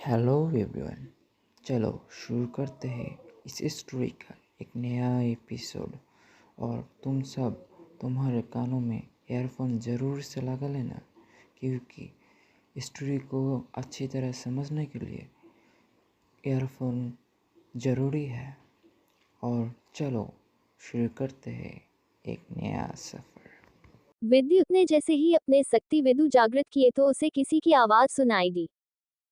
Hello everyone. चलो शुरू करते हैं इस स्टोरी का एक नया एपिसोड। और तुम सब तुम्हारे कानों में ईयरफोन ज़रूर से लगा लेना, क्योंकि स्टोरी को अच्छी तरह समझने के लिए ईयरफोन ज़रूरी है। और चलो शुरू करते हैं एक नया सफ़र। विद्युत ने जैसे ही अपने शक्ति विदु जागृत किए तो उसे किसी की आवाज सुनाई दी।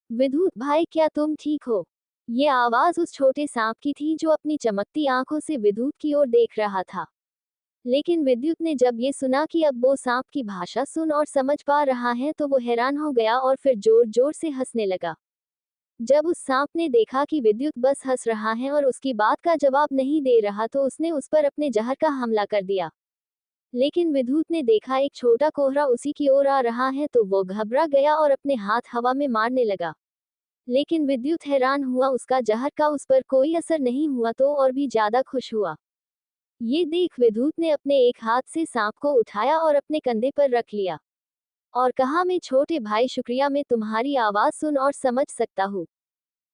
विद्युत भाई, क्या तुम ठीक हो? ये आवाज उस छोटे सांप की थी जो अपनी चमकती आंखों से विद्युत की ओर देख रहा था। लेकिन विद्युत ने जब ये सुना कि अब वो सांप की भाषा सुन और समझ पा रहा है तो वो हैरान हो गया और फिर जोर जोर से हंसने लगा। जब उस सांप ने देखा कि विद्युत बस हंस रहा है और उसकी बात का जवाब नहीं दे रहा तो उसने उस पर अपने जहर का हमला कर दिया। लेकिन विद्युत ने देखा एक छोटा कोहरा उसी की ओर आ रहा है तो वो घबरा गया और अपने हाथ हवा में मारने लगा। लेकिन विद्युत हैरान हुआ, उसका जहर का उस पर कोई असर नहीं हुआ तो और भी ज्यादा खुश हुआ। ये देख विद्युत ने अपने एक हाथ से सांप को उठाया और अपने कंधे पर रख लिया और कहा, मैं छोटे भाई शुक्रिया, मैं तुम्हारी आवाज सुन और समझ सकता हूँ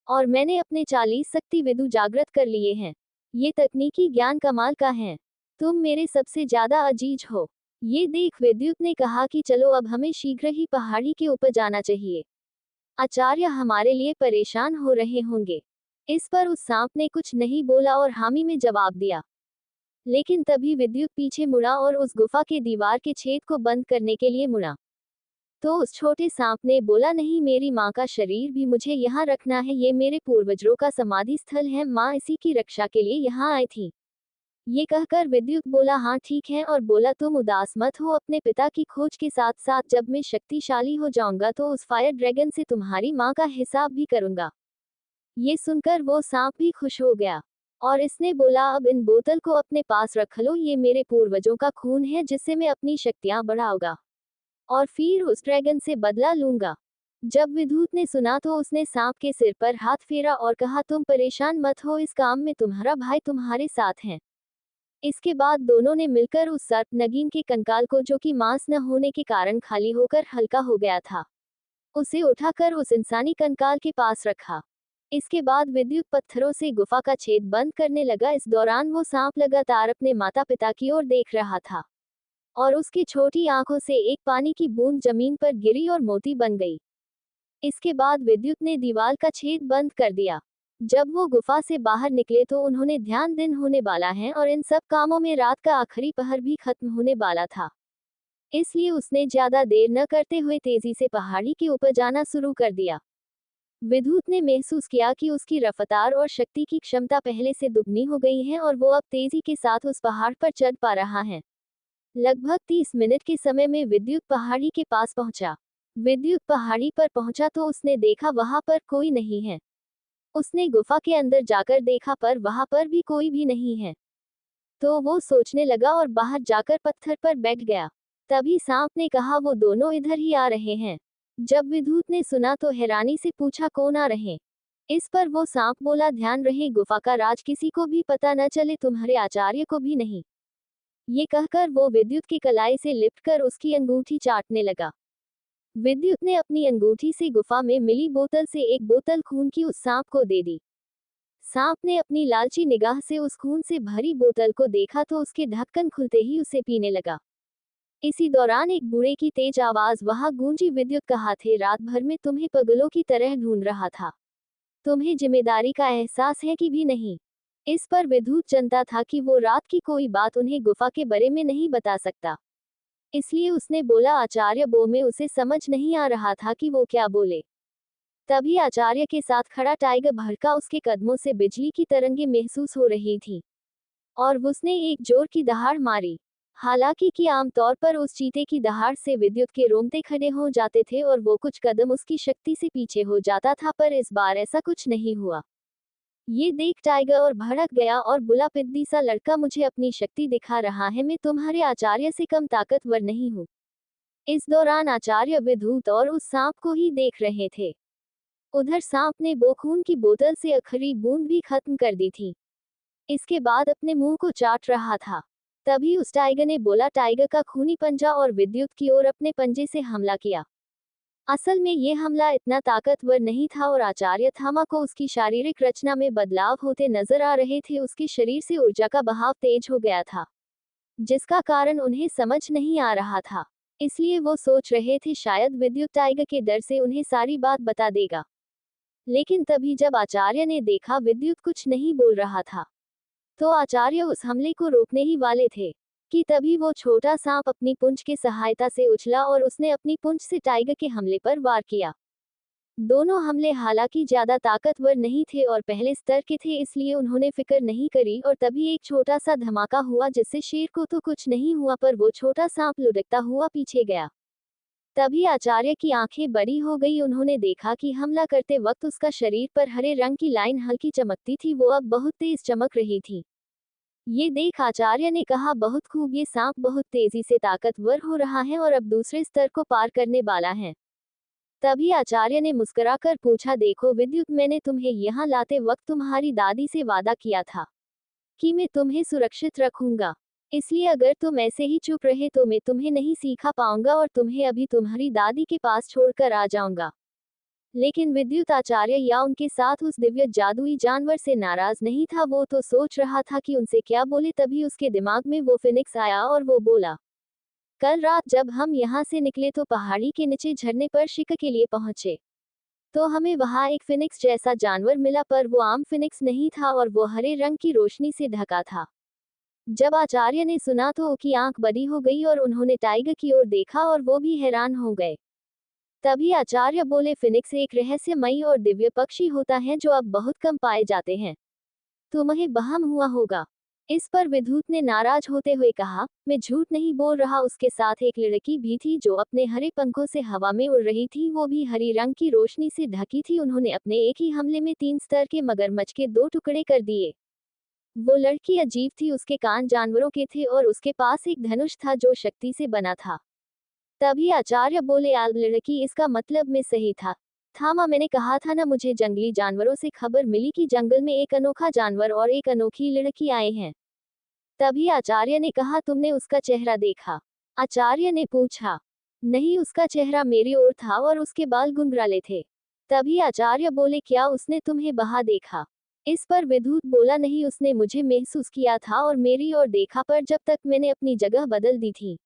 और मैंने अपने 40 शक्ति विदु जागृत कर लिए हैं। ये तकनीकी ज्ञान कमाल का है। तुम मेरे सबसे ज्यादा अजीज हो। ये देख विद्युत ने कहा कि चलो अब हमें शीघ्र ही पहाड़ी के ऊपर जाना चाहिए। आचार्य हमारे लिए परेशान हो रहे होंगे। इस पर उस सांप ने कुछ नहीं बोला और हामी में जवाब दिया। लेकिन तभी विद्युत पीछे मुड़ा और उस गुफा के दीवार के छेद को बंद करने के लिए मुड़ा। तो उस छोटे सांप ने बोला, नहीं, मेरी माँ का शरीर भी मुझे यहाँ रखना है, ये मेरे पूर्वजों का समाधि स्थल है, माँ इसी की रक्षा के लिए यहाँ आई थी। ये कहकर विद्युत बोला, हाँ ठीक है, और बोला, तुम उदास मत हो, अपने पिता की खोज के साथ साथ जब मैं शक्तिशाली हो जाऊंगा तो उस फायर ड्रैगन से तुम्हारी माँ का हिसाब भी करूंगा। ये सुनकर वो सांप भी खुश हो गया और इसने बोला, अब इन बोतल को अपने पास रख लो, ये मेरे पूर्वजों का खून है जिससे मैं अपनी शक्तियां बढ़ाऊंगा और फिर उस ड्रैगन से बदला लूंगा। जब विद्युत ने सुना तो उसने सांप के सिर पर हाथ फेरा और कहा, तुम परेशान मत हो, इस काम में तुम्हारा भाई तुम्हारे साथ है। इसके बाद दोनों ने मिलकर उस सर्प नगीन के कंकाल को, जो कि मांस न होने के कारण खाली होकर हल्का हो गया था, उसे उठाकर उस इंसानी कंकाल के पास रखा। इसके बाद विद्युत पत्थरों से गुफा का छेद बंद करने लगा। इस दौरान वो सांप लगातार अपने माता पिता की ओर देख रहा था और उसकी छोटी आंखों से एक पानी की बूंद जमीन पर गिरी और मोती बन गई। इसके बाद विद्युत ने दीवार का छेद बंद कर दिया। जब वो गुफा से बाहर निकले तो उन्होंने ध्यान, दिन होने वाला है और इन सब कामों में रात का आखिरी पहर भी खत्म होने वाला था। इसलिए उसने ज्यादा देर न करते हुए तेजी से पहाड़ी के ऊपर जाना शुरू कर दिया। विद्युत ने महसूस किया कि उसकी रफ्तार और शक्ति की क्षमता पहले से दुगनी हो गई है और वो अब तेजी के साथ उस पहाड़ पर चढ़ पा रहा है। लगभग 30 मिनट के समय में विद्युत पहाड़ी के पास पहुंचा। विद्युत पहाड़ी पर पहुंचा तो उसने देखा वहां पर कोई नहीं है। उसने गुफा के अंदर जाकर देखा पर वहां पर भी कोई भी नहीं है। तो वो सोचने लगा और बाहर जाकर पत्थर पर बैठ गया। तभी सांप ने कहा, वो दोनों इधर ही आ रहे हैं। जब विद्युत ने सुना तो हैरानी से पूछा, कौन आ रहे? इस पर वो सांप बोला, ध्यान रहे, गुफा का राज किसी को भी पता न चले, तुम्हारे आचार्य को भी नहीं। ये कहकर वो विद्युत की कलाई से लिपटकर उसकी अंगूठी चाटने लगा। विद्युत ने अपनी अंगूठी से गुफा में मिली बोतल से एक बोतल खून की उस सांप को दे दी। सांप ने अपनी लालची निगाह से उस खून से भरी बोतल को देखा तो उसके ढक्कन खुलते ही उसे पीने लगा। इसी दौरान एक बूढ़े की तेज आवाज वहां गूंजी, विद्युत कहाँ थे? रात भर में तुम्हें पगलों की तरह ढूंढ रहा था। तुम्हें जिम्मेदारी का एहसास है कि भी नहीं? इस पर विद्युत जानता था कि वो रात की कोई बात उन्हें गुफा के बारे में नहीं बता सकता। इसलिए उसने बोला, आचार्य बो, में उसे समझ नहीं आ रहा था कि वो क्या बोले। तभी आचार्य के साथ खड़ा टाइगर भड़का, उसके कदमों से बिजली की तरंगें महसूस हो रही थी और उसने एक जोर की दहाड़ मारी। हालांकि कि आमतौर पर उस चीते की दहाड़ से विद्युत के रोंगटे खड़े हो जाते थे और वो कुछ कदम उसकी शक्ति से पीछे हो जाता था, पर इस बार ऐसा कुछ नहीं हुआ। ये देख टाइगर और भड़क गया और बोला, पिद्दी सा लड़का मुझे अपनी शक्ति दिखा रहा है, मैं तुम्हारे आचार्य से कम ताकतवर नहीं हूँ। इस दौरान आचार्य विद्युत और उस सांप को ही देख रहे थे। उधर सांप ने वो खून की बोतल से आखिरी बूंद भी खत्म कर दी थी। इसके बाद अपने मुंह को चाट रहा था। तभी उस टाइगर ने बोला, टाइगर का खूनी पंजा, और विद्युत की ओर अपने पंजे से हमला किया। असल में ये हमला इतना ताकतवर नहीं था और आचार्य थामा को उसकी शारीरिक रचना में बदलाव होते नजर आ रहे थे। उसके शरीर से ऊर्जा का बहाव तेज हो गया था, जिसका कारण उन्हें समझ नहीं आ रहा था। इसलिए वो सोच रहे थे शायद विद्युत टाइगर के डर से उन्हें सारी बात बता देगा। लेकिन तभी जब आचार्य ने देखा विद्युत कुछ नहीं बोल रहा था, तो आचार्य उस हमले को रोकने ही वाले थे कि तभी वो छोटा सांप अपनी पूंछ की सहायता से उछला और उसने अपनी पूंछ से टाइगर के हमले पर वार किया। दोनों हमले हालांकि ज्यादा ताकतवर नहीं थे और पहले स्तर के थे, इसलिए उन्होंने फिक्र नहीं करी और तभी एक छोटा सा धमाका हुआ जिससे शेर को तो कुछ नहीं हुआ पर वो छोटा सांप लुढ़कता हुआ पीछे गया। तभी आचार्य की आंखें बड़ी हो गई। उन्होंने देखा कि हमला करते वक्त उसका शरीर पर हरे रंग की लाइन हल्की चमकती थी, वो अब बहुत तेज चमक रही थी। ये देख आचार्य ने कहा, बहुत खूब, ये सांप बहुत तेजी से ताकतवर हो रहा है और अब दूसरे स्तर को पार करने वाला है। तभी आचार्य ने मुस्कुराकर पूछा, देखो विद्युत, मैंने तुम्हें यहाँ लाते वक्त तुम्हारी दादी से वादा किया था कि मैं तुम्हें सुरक्षित रखूंगा। इसलिए अगर तुम ऐसे ही चुप रहे तो मैं तुम्हें नहीं सिखा पाऊंगा और तुम्हें अभी तुम्हारी दादी के पास छोड़कर आ जाऊंगा। लेकिन विद्युत आचार्य या उनके साथ उस दिव्य जादुई जानवर से नाराज नहीं था। वो तो सोच रहा था कि उनसे क्या बोले। तभी उसके दिमाग में वो फिनिक्स आया और वो बोला, कल रात जब हम यहाँ से निकले तो पहाड़ी के नीचे झरने पर शिकार के लिए पहुंचे, तो हमें वहाँ एक फिनिक्स जैसा जानवर मिला, पर वो आम फिनिक्स नहीं था और वो हरे रंग की रोशनी से ढका था। जब आचार्य ने सुना तो उनकी आंख बड़ी हो गई और उन्होंने टाइगर की ओर देखा और वो भी हैरान हो गए। तभी आचार्य बोले, फिनिक्स एक रहस्यमयी और दिव्य पक्षी होता है जो अब बहुत कम पाए जाते हैं। तुम्हें वहम हुआ होगा। इस पर विद्युत ने नाराज होते हुए कहा, मैं झूठ नहीं बोल रहा। उसके साथ एक लड़की भी थी जो अपने हरे पंखों से हवा में उड़ रही थी, वो भी हरी रंग की रोशनी से ढकी थी। उन्होंने अपने एक ही हमले में 3 स्तर के मगरमच्छ के 2 टुकड़े कर दिए। वो लड़की अजीब थी, उसके कान जानवरों के थे और उसके पास एक धनुष था जो शक्ति से बना था। तभी आचार्य बोले, आल लड़की, इसका मतलब मैं सही था। थामा, मैंने कहा था ना, मुझे जंगली जानवरों से खबर मिली कि जंगल में एक अनोखा जानवर और एक अनोखी लड़की आए हैं। तभी आचार्य ने कहा, तुमने उसका चेहरा देखा? आचार्य ने पूछा। नहीं, उसका चेहरा मेरी ओर था और उसके बाल गुंगराले थे। तभी आचार्य बोले, क्या उसने तुम्हें वहां देखा? इस पर विद्युत बोला, नहीं, उसने मुझे महसूस किया था और मेरी ओर देखा, पर जब तक मैंने अपनी जगह बदल दी थी।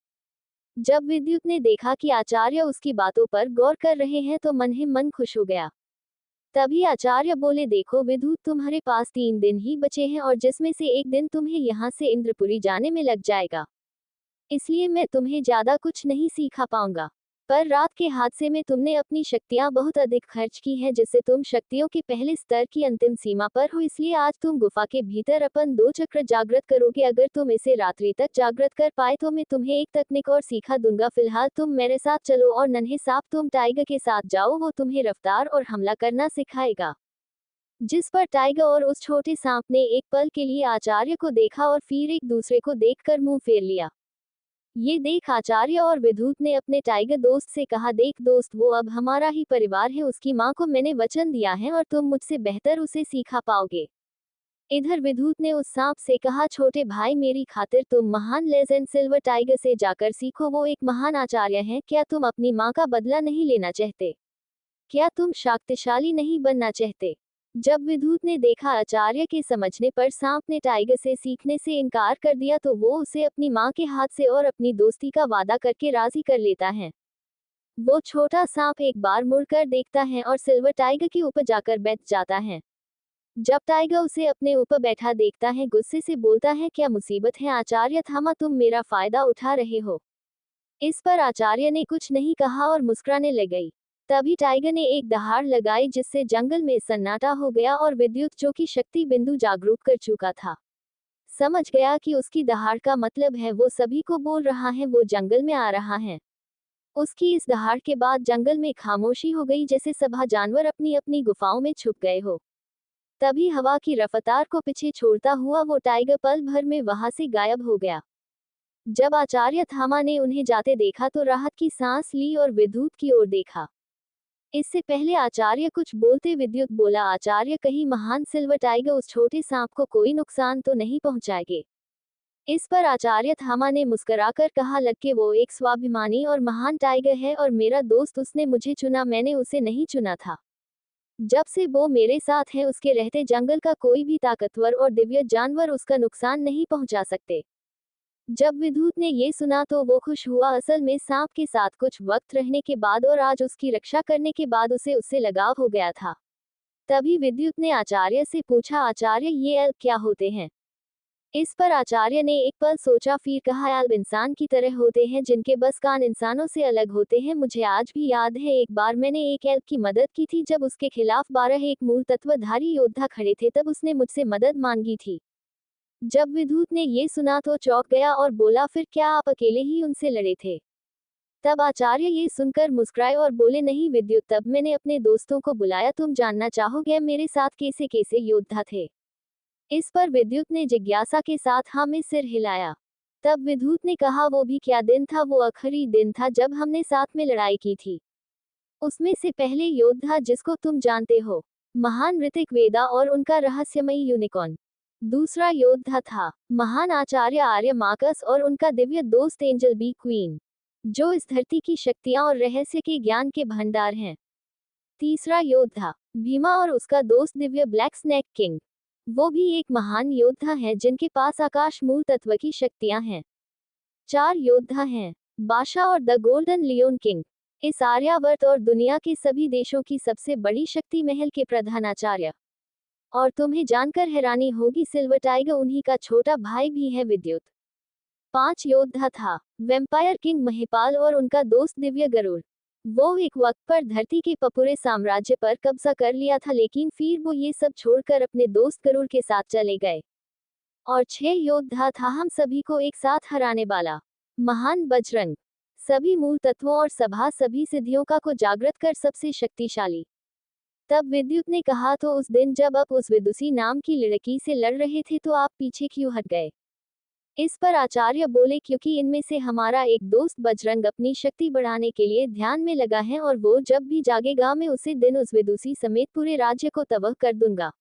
जब विद्युत ने देखा कि आचार्य उसकी बातों पर गौर कर रहे हैं तो मन ही मन खुश हो गया। तभी आचार्य बोले, देखो विद्युत, तुम्हारे पास 3 दिन ही बचे हैं और जिसमें से एक दिन तुम्हें यहाँ से इंद्रपुरी जाने में लग जाएगा। इसलिए मैं तुम्हें ज्यादा कुछ नहीं सिखा पाऊंगा। पर रात के हादसे में तुमने अपनी शक्तियां बहुत अधिक खर्च की हैं, जिससे तुम शक्तियों के पहले स्तर की अंतिम सीमा पर हो। इसलिए आज तुम गुफा के भीतर अपन 2 चक्र जागृत करोगे। अगर तुम इसे रात्रि तक जागृत कर पाए तो मैं तुम्हें एक तकनीक और सिखा दूंगा। फिलहाल तुम मेरे साथ चलो और नन्हे सांप, तुम टाइगर के साथ जाओ, वो तुम्हें रफ्तार और हमला करना सिखाएगा। जिस पर टाइगर और उस छोटे सांप ने एक पल के लिए आचार्य को देखा और फिर एक दूसरे को देखकर मुंह फेर लिया। ये देख आचार्य और विद्युत ने अपने टाइगर दोस्त से कहा, देख दोस्त, वो अब हमारा ही परिवार है। उसकी माँ को मैंने वचन दिया है और तुम मुझसे बेहतर उसे सिखा पाओगे। इधर विद्युत ने उस सांप से कहा, छोटे भाई, मेरी खातिर तुम महान लेजेंड सिल्वर टाइगर से जाकर सीखो, वो एक महान आचार्य हैं। क्या तुम अपनी माँ का बदला नहीं लेना चाहते? क्या तुम शक्तिशाली नहीं बनना चाहते? जब विद्युत ने देखा आचार्य के समझने पर सांप ने टाइगर से सीखने से इनकार कर दिया, तो वो उसे अपनी माँ के हाथ से और अपनी दोस्ती का वादा करके राजी कर लेता है। वो छोटा सांप एक बार मुड़कर देखता है और सिल्वर टाइगर के ऊपर जाकर बैठ जाता है। जब टाइगर उसे अपने ऊपर बैठा देखता है, गुस्से से बोलता है, क्या मुसीबत है आचार्य थामा, तुम मेरा फायदा उठा रहे हो? इस पर आचार्य ने कुछ नहीं कहा और मुस्कुराने लग गई। तभी टाइगर ने एक दहाड़ लगाई जिससे जंगल में सन्नाटा हो गया और विद्युत, जो कि शक्ति बिंदु जागरूक कर चुका था, समझ गया कि उसकी दहाड़ का मतलब है वो सभी को बोल रहा है वो जंगल में आ रहा है। उसकी इस दहाड़ के बाद जंगल में खामोशी हो गई, जैसे सभी जानवर अपनी अपनी गुफाओं में छुप गए हो। तभी हवा की रफ्तार को पीछे छोड़ता हुआ वो टाइगर पल भर में वहां से गायब हो गया। जब आचार्य थामा ने उन्हें जाते देखा तो राहत की सांस ली और विद्युत की ओर देखा। इससे पहले आचार्य कुछ बोलते विद्युत बोला, आचार्य, कहीं महान सिल्वर टाइगर उस छोटे सांप को कोई नुकसान तो नहीं पहुंचाएंगे? इस पर आचार्य थामा ने मुस्कुराकर कहा, लड़के वो एक स्वाभिमानी और महान टाइगर है और मेरा दोस्त, उसने मुझे चुना, मैंने उसे नहीं चुना था। जब से वो मेरे साथ है उसके रहते जंगल का कोई भी ताकतवर और दिव्य जानवर उसका नुकसान नहीं पहुंचा सकते। जब विद्युत ने ये सुना तो वो खुश हुआ। असल में सांप के साथ कुछ वक्त रहने के बाद और आज उसकी रक्षा करने के बाद उसे उससे लगाव हो गया था। तभी विद्युत ने आचार्य से पूछा, आचार्य ये एल्ब क्या होते हैं? इस पर आचार्य ने एक पल सोचा, फिर कहा, एल्ब इंसान की तरह होते हैं जिनके बस कान इंसानों से अलग होते हैं। मुझे आज भी याद है एक बार मैंने एक एल्ब की मदद की थी जब उसके खिलाफ 12 एक मूल तत्वधारी योद्धा खड़े थे, तब उसने मुझसे मदद मांगी थी। जब विद्युत ने ये सुना तो चौंक गया और बोला, फिर क्या आप अकेले ही उनसे लड़े थे? तब आचार्य ये सुनकर मुस्कुराए और बोले, नहीं विद्युत, तब मैंने अपने दोस्तों को बुलाया। तुम जानना चाहोगे मेरे साथ कैसे कैसे योद्धा थे? इस पर विद्युत ने जिज्ञासा के साथ हाँ में सिर हिलाया। तब विद्युत ने कहा, वो भी क्या दिन था? वो आखिरी दिन था जब हमने साथ में लड़ाई की थी। उसमें से पहले योद्धा जिसको तुम जानते हो, महान ऋतिक वेदा और उनका रहस्यमयी यूनिकॉर्न। दूसरा योद्धा था महान आचार्य आर्य मार्कस और उनका दिव्य दोस्त एंजल बी क्वीन, जो इस धरती की शक्तियां और रहस्य के ज्ञान के भंडार हैं। तीसरा योद्धा भीमा और उसका दोस्त दिव्य ब्लैक स्नैक किंग, वो भी एक महान योद्धा है जिनके पास आकाश मूल तत्व की शक्तियां हैं। चार योद्धा हैं बादशाह और द गोल्डन लियोन किंग, इस आर्यावर्त और दुनिया के सभी देशों की सबसे बड़ी शक्ति महल के प्रधानाचार्य। और तुम्हें जानकर हैरानी होगी, सिल्वर टाइगर उन्हीं का छोटा भाई भी है, विद्युत। पांच योद्धा था वेम्पायर किंग महिपाल और उनका दोस्त दिव्य गरुड़। वो एक वक्त पर धरती के पूरे साम्राज्य पर कब्जा कर लिया था, लेकिन फिर वो ये सब छोड़कर अपने दोस्त गरुड़ के साथ चले गए। और छह योद्धा था हम सभी को एक साथ हराने वाला महान बजरंग, सभी मूल तत्वों और सभी सिद्धियों को जागृत कर सबसे शक्तिशाली। तब विद्युत ने कहा, तो उस दिन जब आप उस विदुषी नाम की लड़की से लड़ रहे थे तो आप पीछे क्यों हट गए? इस पर आचार्य बोले, क्योंकि इनमें से हमारा एक दोस्त बजरंग अपनी शक्ति बढ़ाने के लिए ध्यान में लगा है और वो जब भी जागेगा मैं उसी दिन उस विदुषी समेत पूरे राज्य को तबाह कर दूंगा।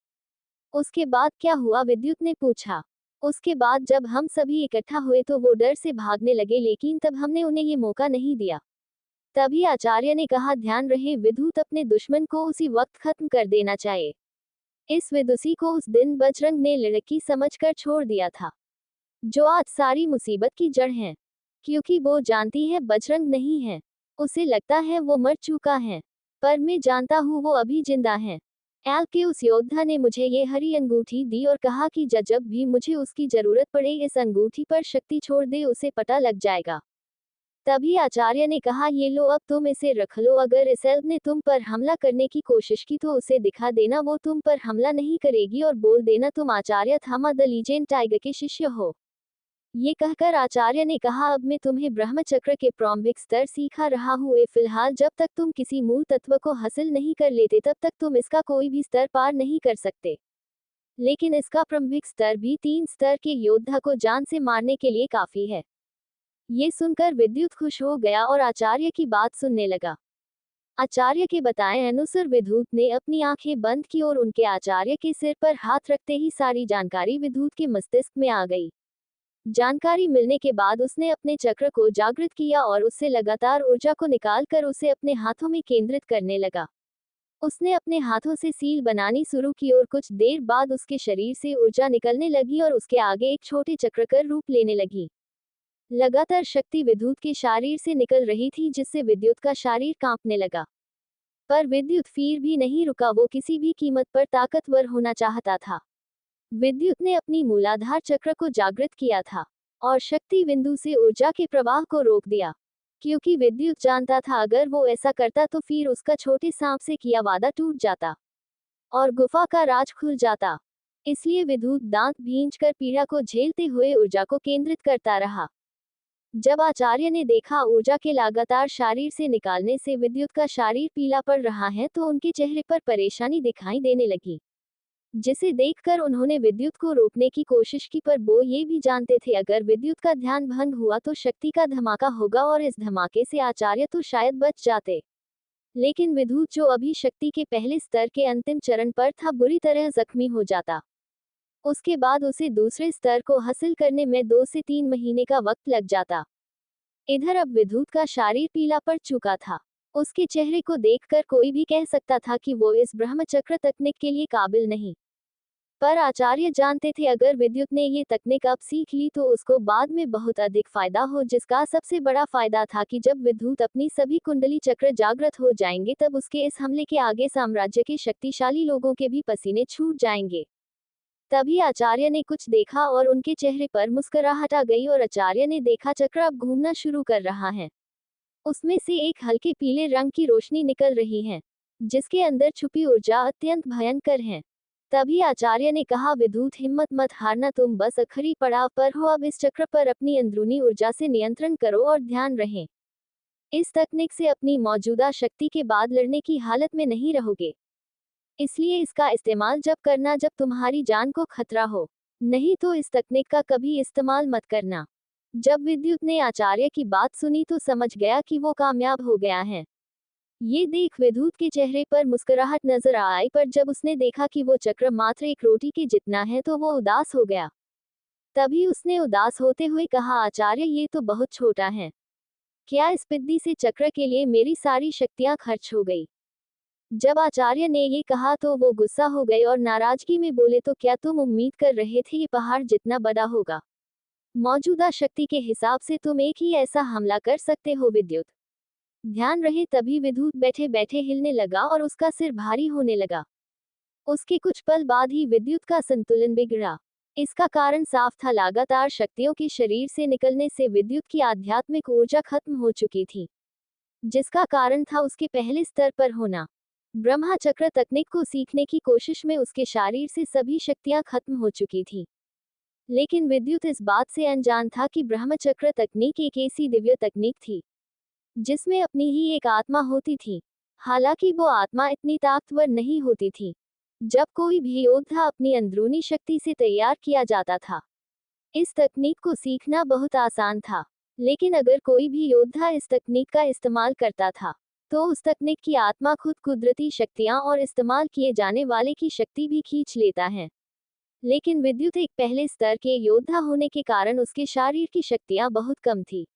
उसके बाद क्या हुआ? विद्युत ने पूछा। उसके बाद जब हम सभी इकट्ठा हुए तो वो डर से भागने लगे, लेकिन तब हमने उन्हें ये मौका नहीं दिया। तभी आचार्य ने कहा, ध्यान रहे विद्युत, अपने दुश्मन को उसी वक्त खत्म कर देना चाहिए। इस विदुषी को उस दिन बजरंग ने लड़की समझकर छोड़ दिया था, जो आज सारी मुसीबत की जड़ है। क्योंकि वो जानती है बजरंग नहीं है, उसे लगता है वो मर चुका है, पर मैं जानता हूँ वो अभी जिंदा है। एल के उस योद्धा ने मुझे ये हरी अंगूठी दी और कहा कि जब भी मुझे उसकी जरूरत पड़े इस अंगूठी पर शक्ति छोड़ दे, उसे पता लग जाएगा। तभी आचार्य ने कहा, ये लो, अब तुम इसे रख लो। अगर इस एल्ब ने तुम पर हमला करने की कोशिश की तो उसे दिखा देना वो तुम पर हमला नहीं करेगी और बोल देना तुम आचार्य थामा द लीजेंड टाइगर के शिष्य हो। ये कहकर आचार्य ने कहा, अब मैं तुम्हें ब्रह्मचक्र के प्रारंभिक स्तर सिखा रहा हूँ। फिलहाल जब तक तुम किसी मूल तत्व को हासिल नहीं कर लेते तब तक तुम इसका कोई भी स्तर पार नहीं कर सकते। लेकिन इसका प्रारंभिक स्तर भी 3 स्तर के योद्धा को जान से मारने के लिए काफी है। ये सुनकर विद्युत खुश हो गया और आचार्य की बात सुनने लगा। आचार्य के बताए अनुसार विद्युत ने अपनी आंखें बंद की और उनके आचार्य के सिर पर हाथ रखते ही सारी जानकारी विद्युत के मस्तिष्क में आ गई। जानकारी मिलने के बाद उसने अपने चक्र को जागृत किया और उससे लगातार ऊर्जा को निकालकर उसे अपने हाथों में केंद्रित करने लगा। उसने अपने हाथों से सील बनानी शुरू की और कुछ देर बाद उसके शरीर से ऊर्जा निकलने लगी और उसके आगे एक छोटे चक्र का रूप लेने लगी। लगातार शक्ति विद्युत के शरीर से निकल रही थी, जिससे विद्युत का शरीर कांपने लगा। पर विद्युत फिर भी नहीं रुका, वो किसी भी कीमत पर ताकतवर होना चाहता था। विद्युत ने अपनी मूलाधार चक्र को जागृत किया था और शक्ति बिंदु से ऊर्जा के प्रवाह को रोक दिया, क्योंकि विद्युत जानता था अगर वो ऐसा करता तो फिर उसका छोटे सांप से किया वादा टूट जाता और गुफा का राज खुल जाता। इसलिए विद्युत दांत भींचकर पीड़ा को झेलते हुए ऊर्जा को केंद्रित करता रहा। जब आचार्य ने देखा ऊर्जा के लगातार शरीर से निकालने से विद्युत का शरीर पीला पड़ रहा है तो उनके चेहरे पर परेशानी दिखाई देने लगी, जिसे देखकर उन्होंने विद्युत को रोकने की कोशिश की, पर वो ये भी जानते थे अगर विद्युत का ध्यान भंग हुआ तो शक्ति का धमाका होगा और इस धमाके से आचार्य तो शायद बच जाते। लेकिन विद्युत, जो अभी शक्ति के पहले स्तर के अंतिम चरण पर था, बुरी तरह जख्मी हो जाता। उसके बाद उसे दूसरे स्तर को हासिल करने में 2 से 3 महीने का वक्त लग जाता। इधर अब विद्युत का शरीर पीला पड़ चुका था। उसके चेहरे को देखकर कोई भी कह सकता था कि वो इस ब्रह्मचक्र तकनीक के लिए काबिल नहीं। पर आचार्य जानते थे अगर विद्युत ने ये तकनीक अब सीख ली तो उसको बाद में बहुत अधिक फायदा हो, जिसका सबसे बड़ा फायदा था कि जब विद्युत अपनी सभी कुंडली चक्र जागृत हो जाएंगे तब उसके इस हमले के आगे साम्राज्य के शक्तिशाली लोगों के भी पसीने छूट जाएंगे। तभी आचार्य ने कुछ देखा और उनके चेहरे पर मुस्कुराहट आ गई और आचार्य ने देखा चक्र अब घूमना शुरू कर रहा है। उसमें से एक हल्के पीले रंग की रोशनी निकल रही है, जिसके अंदर छुपी ऊर्जा अत्यंत भयंकर है। तभी आचार्य ने कहा, विद्युत हिम्मत मत हारना, तुम बस आखिरी पड़ाव पर हो, अब इस चक्र पर अपनी अंदरूनी ऊर्जा से नियंत्रण करो और ध्यान रहे। इस तकनीक से अपनी मौजूदा शक्ति के बाद लड़ने की हालत में नहीं रहोगे। इसलिए इसका इस्तेमाल जब करना जब तुम्हारी जान को खतरा हो, नहीं तो इस तकनीक का कभी इस्तेमाल मत करना। जब विद्युत ने आचार्य की बात सुनी तो समझ गया कि वो कामयाब हो गया है। ये देख विद्युत के चेहरे पर मुस्कुराहट नजर आई, पर जब उसने देखा कि वो चक्र मात्र एक रोटी के जितना है तो वो उदास हो गया। तभी उसने उदास होते हुए कहा, आचार्य ये तो बहुत छोटा है। क्या इस पिद्दी से चक्र के लिए मेरी सारी शक्तियां खर्च हो गई? जब आचार्य ने ये कहा तो वो गुस्सा हो गए और नाराजगी में बोले, तो क्या तुम उम्मीद कर रहे थे ये पहाड़ जितना बड़ा होगा? मौजूदा शक्ति के हिसाब से तुम एक ही ऐसा हमला कर सकते हो विद्युत। ध्यान रहे। तभी विद्युत बैठे बैठे हिलने लगा और उसका सिर भारी होने लगा। उसके कुछ पल बाद ही विद्युत का संतुलन बिगड़ा। इसका कारण साफ था, लगातार शक्तियों के शरीर से निकलने से विद्युत की आध्यात्मिक ऊर्जा खत्म हो चुकी थी, जिसका कारण था उसके पहले स्तर पर होना। ब्रह्मा चक्र तकनीक को सीखने की कोशिश में उसके शरीर से सभी शक्तियां खत्म हो चुकी थी। लेकिन विद्युत इस बात से अनजान था कि ब्रह्मचक्र तकनीक एक ऐसी दिव्य तकनीक थी जिसमें अपनी ही एक आत्मा होती थी। हालांकि वो आत्मा इतनी ताकतवर नहीं होती थी। जब कोई भी योद्धा अपनी अंदरूनी शक्ति से तैयार किया जाता था, इस तकनीक को सीखना बहुत आसान था। लेकिन अगर कोई भी योद्धा इस तकनीक का इस्तेमाल करता था, तो उस तकनीक की आत्मा खुद कुदरती शक्तियां और इस्तेमाल किए जाने वाले की शक्ति भी खींच लेता है। लेकिन विद्युत एक पहले स्तर के योद्धा होने के कारण उसके शरीर की शक्तियां बहुत कम थी,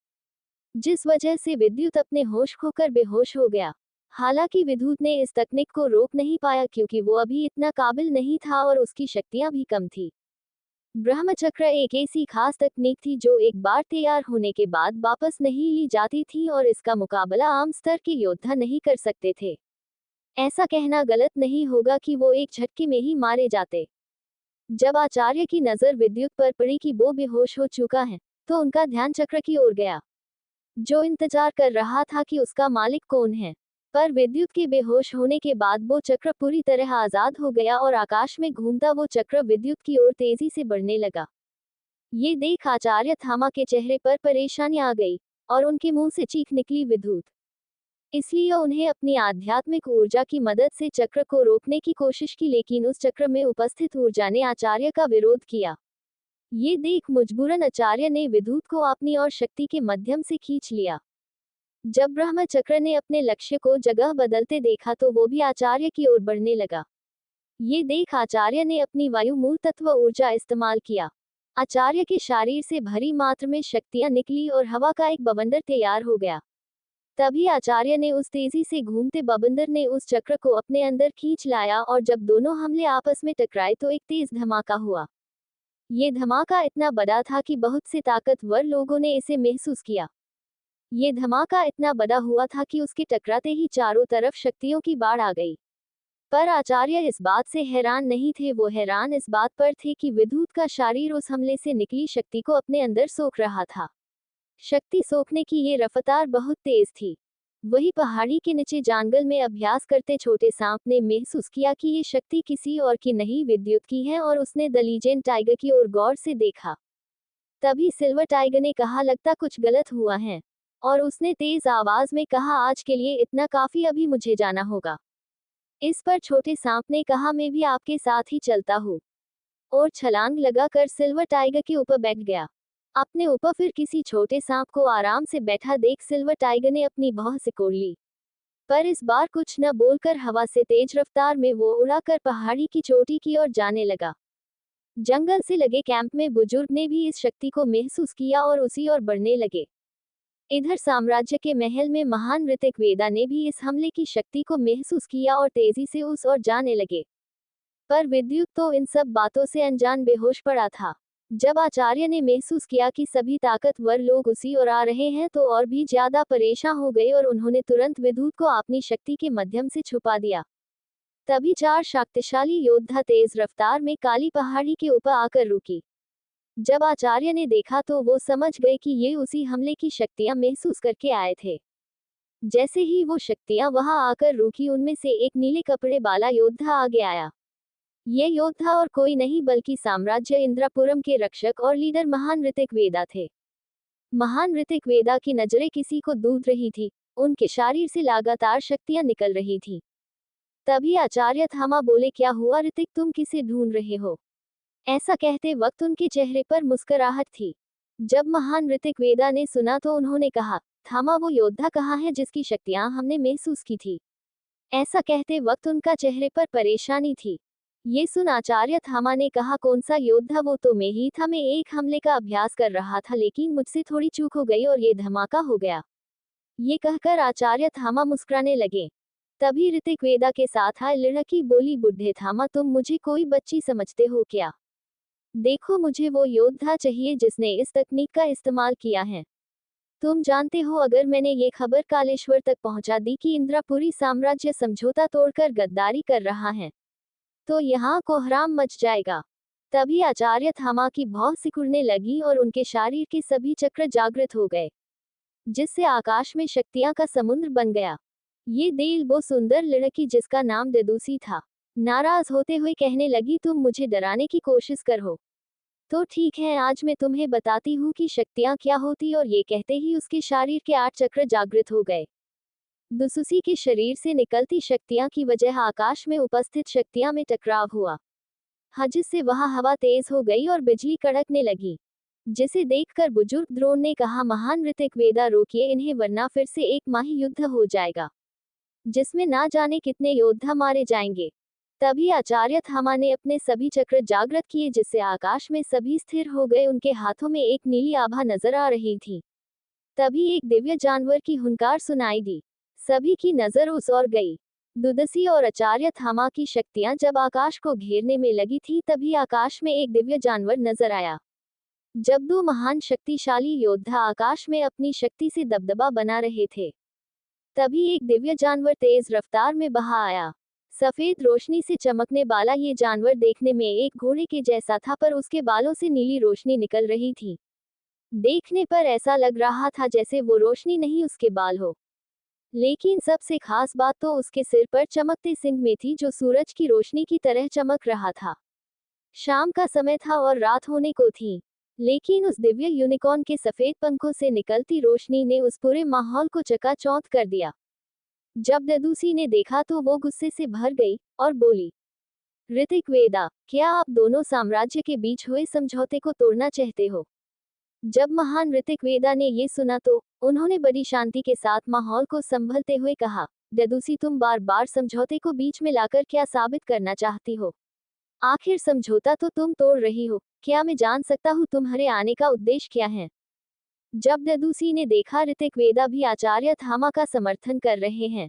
जिस वजह से विद्युत अपने होश खोकर बेहोश हो गया। हालांकि विद्युत ने इस तकनीक को रोक नहीं पाया क्योंकि वो अभी इतना काबिल नहीं था और उसकी शक्तियां भी कम थी। ब्रह्मचक्र एक ऐसी खास तकनीक थी जो एक बार तैयार होने के बाद वापस नहीं ली जाती थी और इसका मुकाबला आम स्तर के योद्धा नहीं कर सकते थे। ऐसा कहना गलत नहीं होगा कि वो एक झटके में ही मारे जाते। जब आचार्य की नजर विद्युत पर पड़ी कि वो बेहोश हो चुका है, तो उनका ध्यान चक्र की ओर गया, जो इंतजार कर रहा था कि उसका मालिक कौन है। पर विद्युत के बेहोश होने के बाद वो चक्र पूरी तरह आजाद हो गया और आकाश में घूमता वो चक्र विद्युत की ओर तेजी से बढ़ने लगा। ये देख आचार्य थामा के चेहरे पर परेशानी आ गई और उनके मुंह से चीख निकली, विद्युत। इसलिए उन्हें अपनी आध्यात्मिक ऊर्जा की मदद से चक्र को रोकने की कोशिश की, लेकिन उस चक्र में उपस्थित ऊर्जा ने आचार्य का विरोध किया। ये देख मजबूरन आचार्य ने विद्युत को अपनी और शक्ति के माध्यम से खींच लिया। जब ब्रह्मचक्र ने अपने लक्ष्य को जगह बदलते देखा तो वो भी आचार्य की ओर बढ़ने लगा। ये देख आचार्य ने अपनी वायु मूल तत्व ऊर्जा इस्तेमाल किया। आचार्य के शरीर से भरी मात्रा में शक्तियां निकली और हवा का एक बवंडर तैयार हो गया। तभी आचार्य ने उस तेजी से घूमते बवंडर ने उस चक्र को अपने अंदर खींच लाया और जब दोनों हमले आपस में टकराए तो एक तेज धमाका हुआ। ये धमाका इतना बड़ा था कि बहुत से ताकतवर लोगों ने इसे महसूस किया। ये धमाका इतना बड़ा हुआ था कि उसके टकराते ही चारों तरफ शक्तियों की बाढ़ आ गई। पर आचार्य इस बात से हैरान नहीं थे, वो हैरान इस बात पर थे कि विद्युत का शरीर उस हमले से निकली शक्ति को अपने अंदर सोख रहा था। शक्ति सोखने की ये रफ्तार बहुत तेज थी। वही पहाड़ी के नीचे जंगल में अभ्यास करते छोटे सांप ने महसूस किया कि ये शक्ति किसी और की नहीं विद्युत की है और उसने द लीजेंड टाइगर की ओर गौर से देखा। तभी सिल्वर टाइगर ने कहा, लगता कुछ गलत हुआ है, और उसने तेज आवाज में कहा, आज के लिए इतना काफी, अभी मुझे जाना होगा। इस पर छोटे सांप ने कहा, मैं भी आपके साथ ही चलता हूँ, और छलांग लगाकर सिल्वर टाइगर के ऊपर बैठ गया। अपने ऊपर फिर किसी छोटे सांप को आराम से बैठा देख सिल्वर टाइगर ने अपनी भौं सिकोड़ ली, पर इस बार कुछ न बोलकर हवा से तेज रफ्तार में वो उड़ाकर पहाड़ी की चोटी की ओर जाने लगा। जंगल से लगे कैंप में बुजुर्ग ने भी इस शक्ति को महसूस किया और उसी ओर बढ़ने लगे। इधर साम्राज्य के महल में महान ऋतिकवेदा ने भी इस हमले की शक्ति को महसूस किया और तेजी से उस ओर जाने लगे। पर विद्युत तो इन सब बातों से अनजान बेहोश पड़ा था। जब आचार्य ने महसूस किया कि सभी ताकतवर लोग उसी ओर आ रहे हैं तो और भी ज्यादा परेशान हो गए और उन्होंने तुरंत विद्युत को अपनी शक्ति के माध्यम से छुपा दिया। तभी 4 शक्तिशाली योद्धा तेज रफ्तार में काली पहाड़ी के ऊपर आकर रुकी। जब आचार्य ने देखा तो वो समझ गए कि ये उसी हमले की शक्तियां महसूस करके आए थे। जैसे ही वो शक्तियां वहां आकर रुकी उनमें से एक नीले कपड़े वाला योद्धा आगे आया। ये योद्धा और कोई नहीं बल्कि साम्राज्य इंद्रपुरम के रक्षक और लीडर महान ऋतिकवेदा थे। महान ऋतिकवेदा की नजरें किसी को दूध रही थी, उनके शरीर से लगातार शक्तियां निकल रही थी। तभी आचार्य थामा बोले, क्या हुआ ऋतिक, तुम किसे ढूंढ रहे हो? ऐसा कहते वक्त उनके चेहरे पर मुस्कुराहट थी। जब महान ऋतिकवेदा ने सुना तो उन्होंने कहा, थामा वो योद्धा कहाँ है जिसकी शक्तियां हमने महसूस की थी? ऐसा कहते वक्त उनका चेहरे पर परेशानी थी। ये सुन आचार्य थामा ने कहा, कौन सा योद्धा? वो तो मैं ही था। मैं एक हमले का अभ्यास कर रहा था लेकिन मुझसे थोड़ी चूक हो गई और ये धमाका हो गया। ये कहकर आचार्य थामा मुस्कुराने लगे। तभी ऋतिकवेदा के साथ आए लड़की बोली, बुढ़े थामा, तुम मुझे कोई बच्ची समझते हो क्या? देखो, मुझे वो योद्धा चाहिए जिसने इस तकनीक का इस्तेमाल किया है। तुम जानते हो, अगर मैंने ये खबर कालेश्वर तक पहुंचा दी कि इंद्रपुरी साम्राज्य समझौता तोड़कर गद्दारी कर रहा है तो यहाँ कोहराम मच जाएगा। तभी आचार्य थामा की भौं सिकुड़ने लगी और उनके शरीर के सभी चक्र जागृत हो गए, जिससे आकाश में शक्तियां का समुद्र बन गया। ये देख वो सुंदर लड़की जिसका नाम ददूसी था, नाराज होते हुए कहने लगी, तुम मुझे डराने की कोशिश कर हो तो ठीक है, आज मैं तुम्हें बताती हूँ कि शक्तियां क्या होती। और ये कहते ही उसके शरीर के 8 चक्र जागृत हो गए। दुसुसी के शरीर से निकलती शक्तियां की वजह आकाश में उपस्थित शक्तियां में टकराव हुआ, जिससे वहां हवा तेज हो गई और बिजली कड़कने लगी। जिसे देखकर बुजुर्ग द्रोण ने कहा, महान ऋतिकवेदा, रोकिए इन्हें वरना फिर से एक माही युद्ध हो जाएगा जिसमें ना जाने कितने योद्धा मारे जाएंगे। तभी आचार्य थामा ने अपने सभी चक्र जागृत किए जिससे आकाश में सभी स्थिर हो गए। उनके हाथों में एक नीली आभा नजर आ रही थी। तभी एक दिव्य जानवर की हुंकार सुनाई दी। सभी की नजर उस ओर गई। दुदसी और आचार्य थामा की शक्तियां जब आकाश को घेरने में लगी थी तभी आकाश में एक दिव्य जानवर नजर आया। जब 2 महान शक्तिशाली योद्धा आकाश में अपनी शक्ति से दबदबा बना रहे थे तभी एक दिव्य जानवर तेज रफ्तार में बहा आया। सफेद रोशनी से चमकने वाला ये जानवर देखने में एक घोड़े के जैसा था, पर उसके बालों से नीली रोशनी निकल रही थी। देखने पर ऐसा लग रहा था जैसे वो रोशनी नहीं उसके बाल हो। लेकिन सबसे खास बात तो उसके सिर पर चमकते सिंह में थी जो सूरज की रोशनी की तरह चमक रहा था। शाम का समय था और रात होने को थी, लेकिन उस दिव्य यूनिकॉर्न के सफेद पंखों से निकलती रोशनी ने उस पूरे माहौल को चकाचौंध कर दिया। जब ददूसी ने देखा तो वो गुस्से से भर गई और बोली, ऋतिकवेदा, क्या आप दोनों साम्राज्य के बीच हुए समझौते को तोड़ना चाहते हो? जब महान ऋतिकवेदा ने ये सुना तो उन्होंने बड़ी शांति के साथ माहौल को संभलते हुए कहा, ददूसी, तुम बार बार समझौते को बीच में लाकर क्या साबित करना चाहती हो? आखिर समझौता तो तुम तोड़ रही हो। क्या मैं जान सकता हूँ तुम्हारे आने का उद्देश्य क्या है? जब ददूसी ने देखा ऋतिकवेदा भी आचार्य थामा का समर्थन कर रहे हैं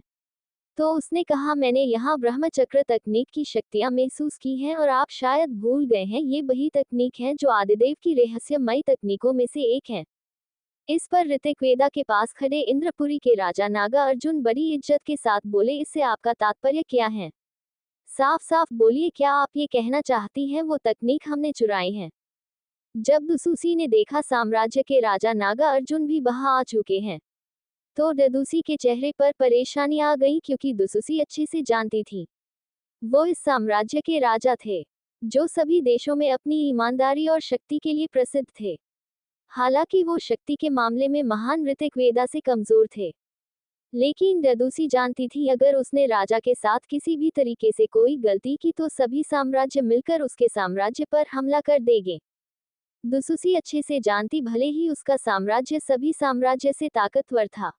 तो उसने कहा, मैंने यहाँ ब्रह्मचक्र तकनीक की शक्तियां महसूस की हैं और आप शायद भूल गए हैं, ये वही तकनीक है जो आदिदेव की रहस्यमयी तकनीकों में से एक है। इस पर ऋतिकवेदा के पास खड़े इंद्रपुरी के राजा नागा अर्जुन बड़ी इज्जत के साथ बोले, इससे आपका तात्पर्य क्या है? साफ साफ बोलिए, क्या आप ये कहना चाहती हैं वो तकनीक हमने चुराई है? जब दुसुसी ने देखा साम्राज्य के राजा नागा अर्जुन भी वहां आ चुके हैं तो ददूसी के चेहरे पर परेशानी आ गई, क्योंकि दुसुसी अच्छे से जानती थी वो इस साम्राज्य के राजा थे जो सभी देशों में अपनी ईमानदारी और शक्ति के लिए प्रसिद्ध थे। हालांकि वो शक्ति के मामले में महान ऋतिकवेदा से कमजोर थे, लेकिन ददूसी जानती थी अगर उसने राजा के साथ किसी भी तरीके से कोई गलती की तो सभी साम्राज्य मिलकर उसके साम्राज्य पर हमला कर देंगे। दुसुसी अच्छे से जानती भले ही उसका साम्राज्य सभी साम्राज्य से ताकतवर था,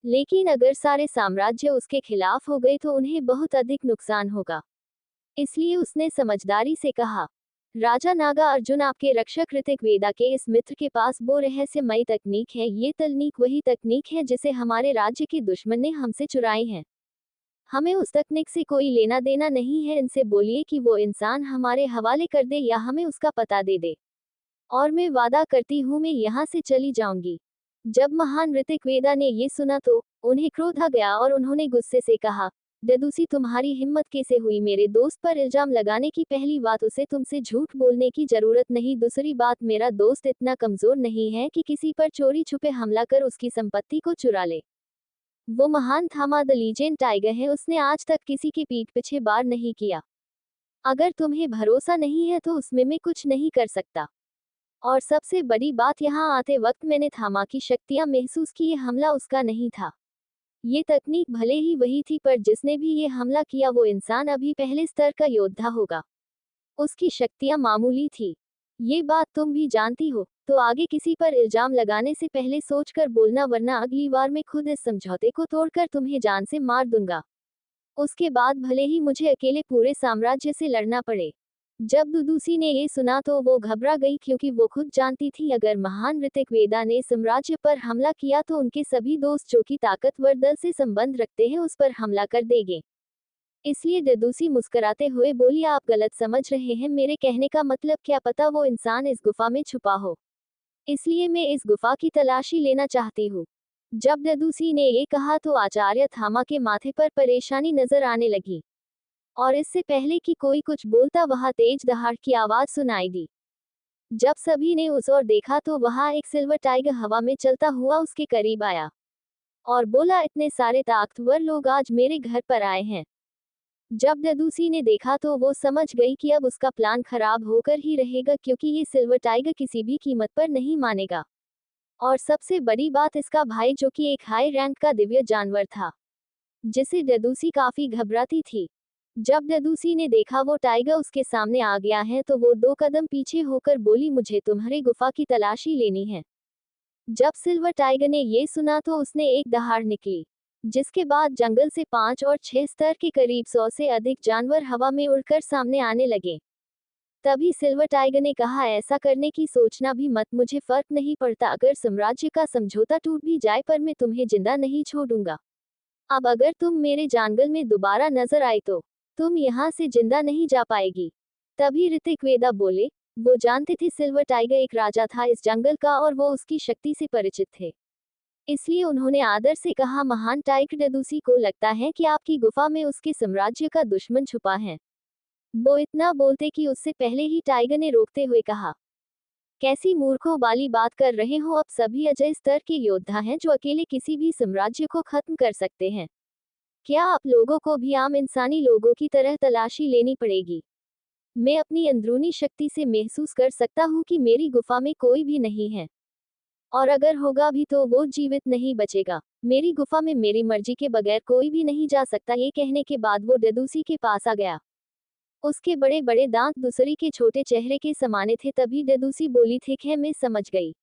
लेकिन अगर सारे साम्राज्य उसके खिलाफ हो गए तो उन्हें बहुत अधिक नुकसान होगा। इसलिए उसने समझदारी से कहा, राजा नागा अर्जुन आपके रक्षक ऋतिक वेदा के इस मित्र के पास वो रहस्यमयी तकनीक है। ये तकनीक वही तकनीक है जिसे हमारे राज्य के दुश्मन ने हमसे चुराई है। हमें उस तकनीक से कोई लेना देना नहीं है। इनसे बोलिए कि वो इंसान हमारे हवाले कर दे या हमें उसका पता दे दे, और मैं वादा करती हूँ मैं यहाँ से चली जाऊंगी। जब महान ऋतिक वेदा ने ये सुना तो उन्हें क्रोध आ गया और उन्होंने गुस्से से कहा, ददूसी तुम्हारी हिम्मत कैसे हुई मेरे दोस्त पर इल्जाम लगाने की? पहली बात, उसे तुमसे झूठ बोलने की जरूरत नहीं। दूसरी बात, मेरा दोस्त इतना कमजोर नहीं है कि किसी पर चोरी छुपे हमला कर उसकी संपत्ति को चुरा ले। वो महान थामा द लीजेंड टाइगर है, उसने आज तक किसी की पीठ पीछे वार नहीं किया। अगर तुम्हें भरोसा नहीं है तो उसमें मैं कुछ नहीं कर सकता। और सबसे बड़ी बात, यहाँ आते वक्त मैंने थामा की शक्तियां महसूस की। ये हमला उसका नहीं था। ये तकनीक भले ही वही थी, पर जिसने भी ये हमला किया वो इंसान अभी पहले स्तर का योद्धा होगा। उसकी शक्तियां मामूली थी। ये बात तुम भी जानती हो। तो आगे किसी पर इल्जाम लगाने से पहले सोचकर बोलना, वरना अगली बार मैं खुद इस समझौते को तोड़कर तुम्हें जान से मार दूंगा। उसके बाद भले ही मुझे अकेले पूरे साम्राज्य से लड़ना पड़े। जब दुदुसी ने ये सुना तो वो घबरा गई, क्योंकि वो खुद जानती थी अगर महान ऋतिक वेदा ने साम्राज्य पर हमला किया तो उनके सभी दोस्त जो कि ताकतवर दल से संबंध रखते हैं उस पर हमला कर देंगे। इसलिए दुदुसी मुस्कुराते हुए बोली, आप गलत समझ रहे हैं। मेरे कहने का मतलब, क्या पता वो इंसान इस गुफा में छुपा हो, इसलिए मैं इस गुफा की तलाशी लेना चाहती हूँ। जब ददूसी ने ये कहा तो आचार्य थामा के माथे पर परेशानी नजर आने लगी, और इससे पहले कि कोई कुछ बोलता वहां तेज दहाड़ की आवाज सुनाई दी। जब सभी ने उस ओर देखा तो वहां एक सिल्वर टाइगर हवा में चलता हुआ उसके करीब आया और बोला, इतने सारे ताकतवर लोग आज मेरे घर पर आए हैं। जब ददूसी ने देखा तो वो समझ गई कि अब उसका प्लान खराब होकर ही रहेगा, क्योंकि ये सिल्वर टाइगर किसी भी कीमत पर नहीं मानेगा। और सबसे बड़ी बात, इसका भाई जो कि एक हाई रैंक का दिव्य जानवर था, जिसे ददूसी काफी घबराती थी। जब ददूसी ने देखा वो टाइगर उसके सामने आ गया है तो वो 2 कदम पीछे होकर बोली, मुझे तुम्हारी गुफा की तलाशी लेनी है। जब सिल्वर टाइगर ने ये सुना तो उसने एक दहाड़ निकली, जिसके बाद जंगल से 5 और 6 स्तर के करीब 100 से अधिक जानवर हवा में उड़कर सामने आने लगे। तभी सिल्वर टाइगर ने कहा, ऐसा करने की सोचना भी मत, मुझे फर्क नहीं पड़ता अगर साम्राज्य का समझौता टूट भी जाए, पर मैं तुम्हें जिंदा नहीं छोड़ूंगा। अब अगर तुम मेरे जंगल में दोबारा नजर आई तो तुम यहाँ से जिंदा नहीं जा पाएगी। तभी ऋतिक वेदा बोले, वो जानते थे सिल्वर टाइगर एक राजा था इस जंगल का और वो उसकी शक्ति से परिचित थे। इसलिए उन्होंने आदर से कहा, महान टाइगर ददूसी को लगता है कि आपकी गुफा में उसके साम्राज्य का दुश्मन छुपा है। वो इतना बोलते कि उससे पहले ही टाइगर ने रोकते हुए कहा, कैसी मूर्खों वाली बात कर रहे हो? अब सभी अजय स्तर के योद्धा हैं जो अकेले किसी भी साम्राज्य को खत्म कर सकते हैं। क्या आप लोगों को भी आम इंसानी लोगों की तरह तलाशी लेनी पड़ेगी? मैं अपनी अंदरूनी शक्ति से महसूस कर सकता हूँ कि मेरी गुफा में कोई भी नहीं है, और अगर होगा भी तो वो जीवित नहीं बचेगा। मेरी गुफा में मेरी मर्जी के बगैर कोई भी नहीं जा सकता। ये कहने के बाद वो ददूसी के पास आ गया। उसके बड़े बड़े दांत दूसरी के छोटे चेहरे के समाने थे। तभी ददूसी बोली, ठीक है मैं समझ गई,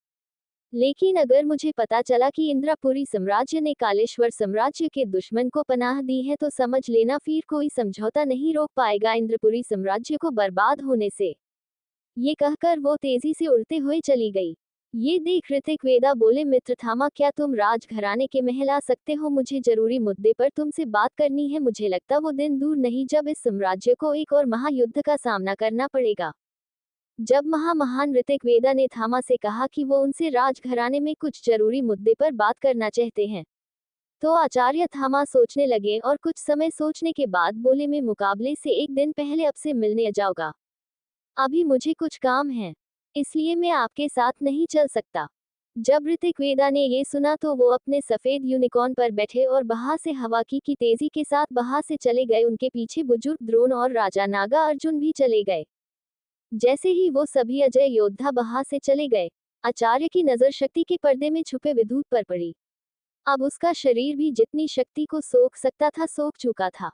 लेकिन अगर मुझे पता चला कि इंद्रपुरी साम्राज्य ने कालेश्वर साम्राज्य के दुश्मन को पनाह दी है तो समझ लेना फिर कोई समझौता नहीं रोक पाएगा इंद्रपुरी साम्राज्य को बर्बाद होने से। ये कहकर वो तेजी से उड़ते हुए चली गई। ये देख ऋतिक वेदा बोले, मित्र थामा, क्या तुम राजघराने के महल आ सकते हो? मुझे जरूरी मुद्दे पर तुमसे बात करनी है। मुझे लगता वो दिन दूर नहीं जब इस साम्राज्य को एक और महायुद्ध का सामना करना पड़ेगा। जब महान ऋतिक वेदा ने थामा से कहा कि वो उनसे राजघराने में कुछ जरूरी मुद्दे पर बात करना चाहते हैं, तो आचार्य थामा सोचने लगे और कुछ समय सोचने के बाद बोले, मैं मुकाबले से एक दिन पहले अब से मिलने जाऊंगा। अभी मुझे कुछ काम है, इसलिए मैं आपके साथ नहीं चल सकता। जब ऋतिक वेदा ने ये सुना तो वो अपने सफेद यूनिकॉर्न पर बैठे और वहां से हवा की तेजी के साथ वहां से चले गए। उनके पीछे बुजुर्ग द्रोण और राजा नागा अर्जुन भी चले गए। जैसे ही वो सभी अजय योद्धा वहां से चले गए, आचार्य की नजर शक्ति के पर्दे में छुपे विद्युत पर पड़ी। अब उसका शरीर भी जितनी शक्ति को सोख सकता था सोख चुका था।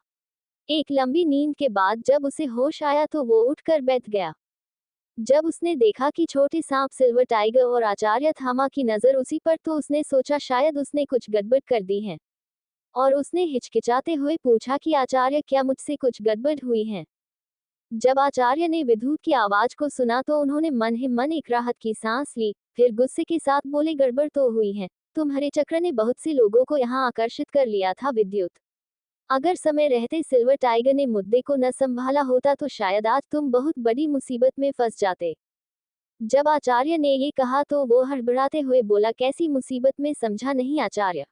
एक लंबी नींद के बाद जब उसे होश आया तो वो उठकर बैठ गया। जब उसने देखा कि छोटे सांप सिल्वर टाइगर और आचार्य थामा की नजर उसी पर, तो उसने सोचा शायद उसने कुछ गड़बड़ कर दी है, और उसने हिचकिचाते हुए पूछा कि आचार्य, क्या मुझसे कुछ गड़बड़ हुई है? जब आचार्य ने विद्युत की आवाज को सुना तो उन्होंने मन ही मन एक राहत की सांस ली, फिर गुस्से के साथ बोले, गड़बड़ तो हुई है। तुम्हारे चक्र ने बहुत से लोगों को यहाँ आकर्षित कर लिया था विद्युत। अगर समय रहते सिल्वर टाइगर ने मुद्दे को न संभाला होता तो शायद आज तुम बहुत बड़ी मुसीबत में फंस जाते। जब आचार्य ने ये कहा तो वो हड़बड़ाते हुए बोला, कैसी मुसीबत में, समझा नहीं आचार्य।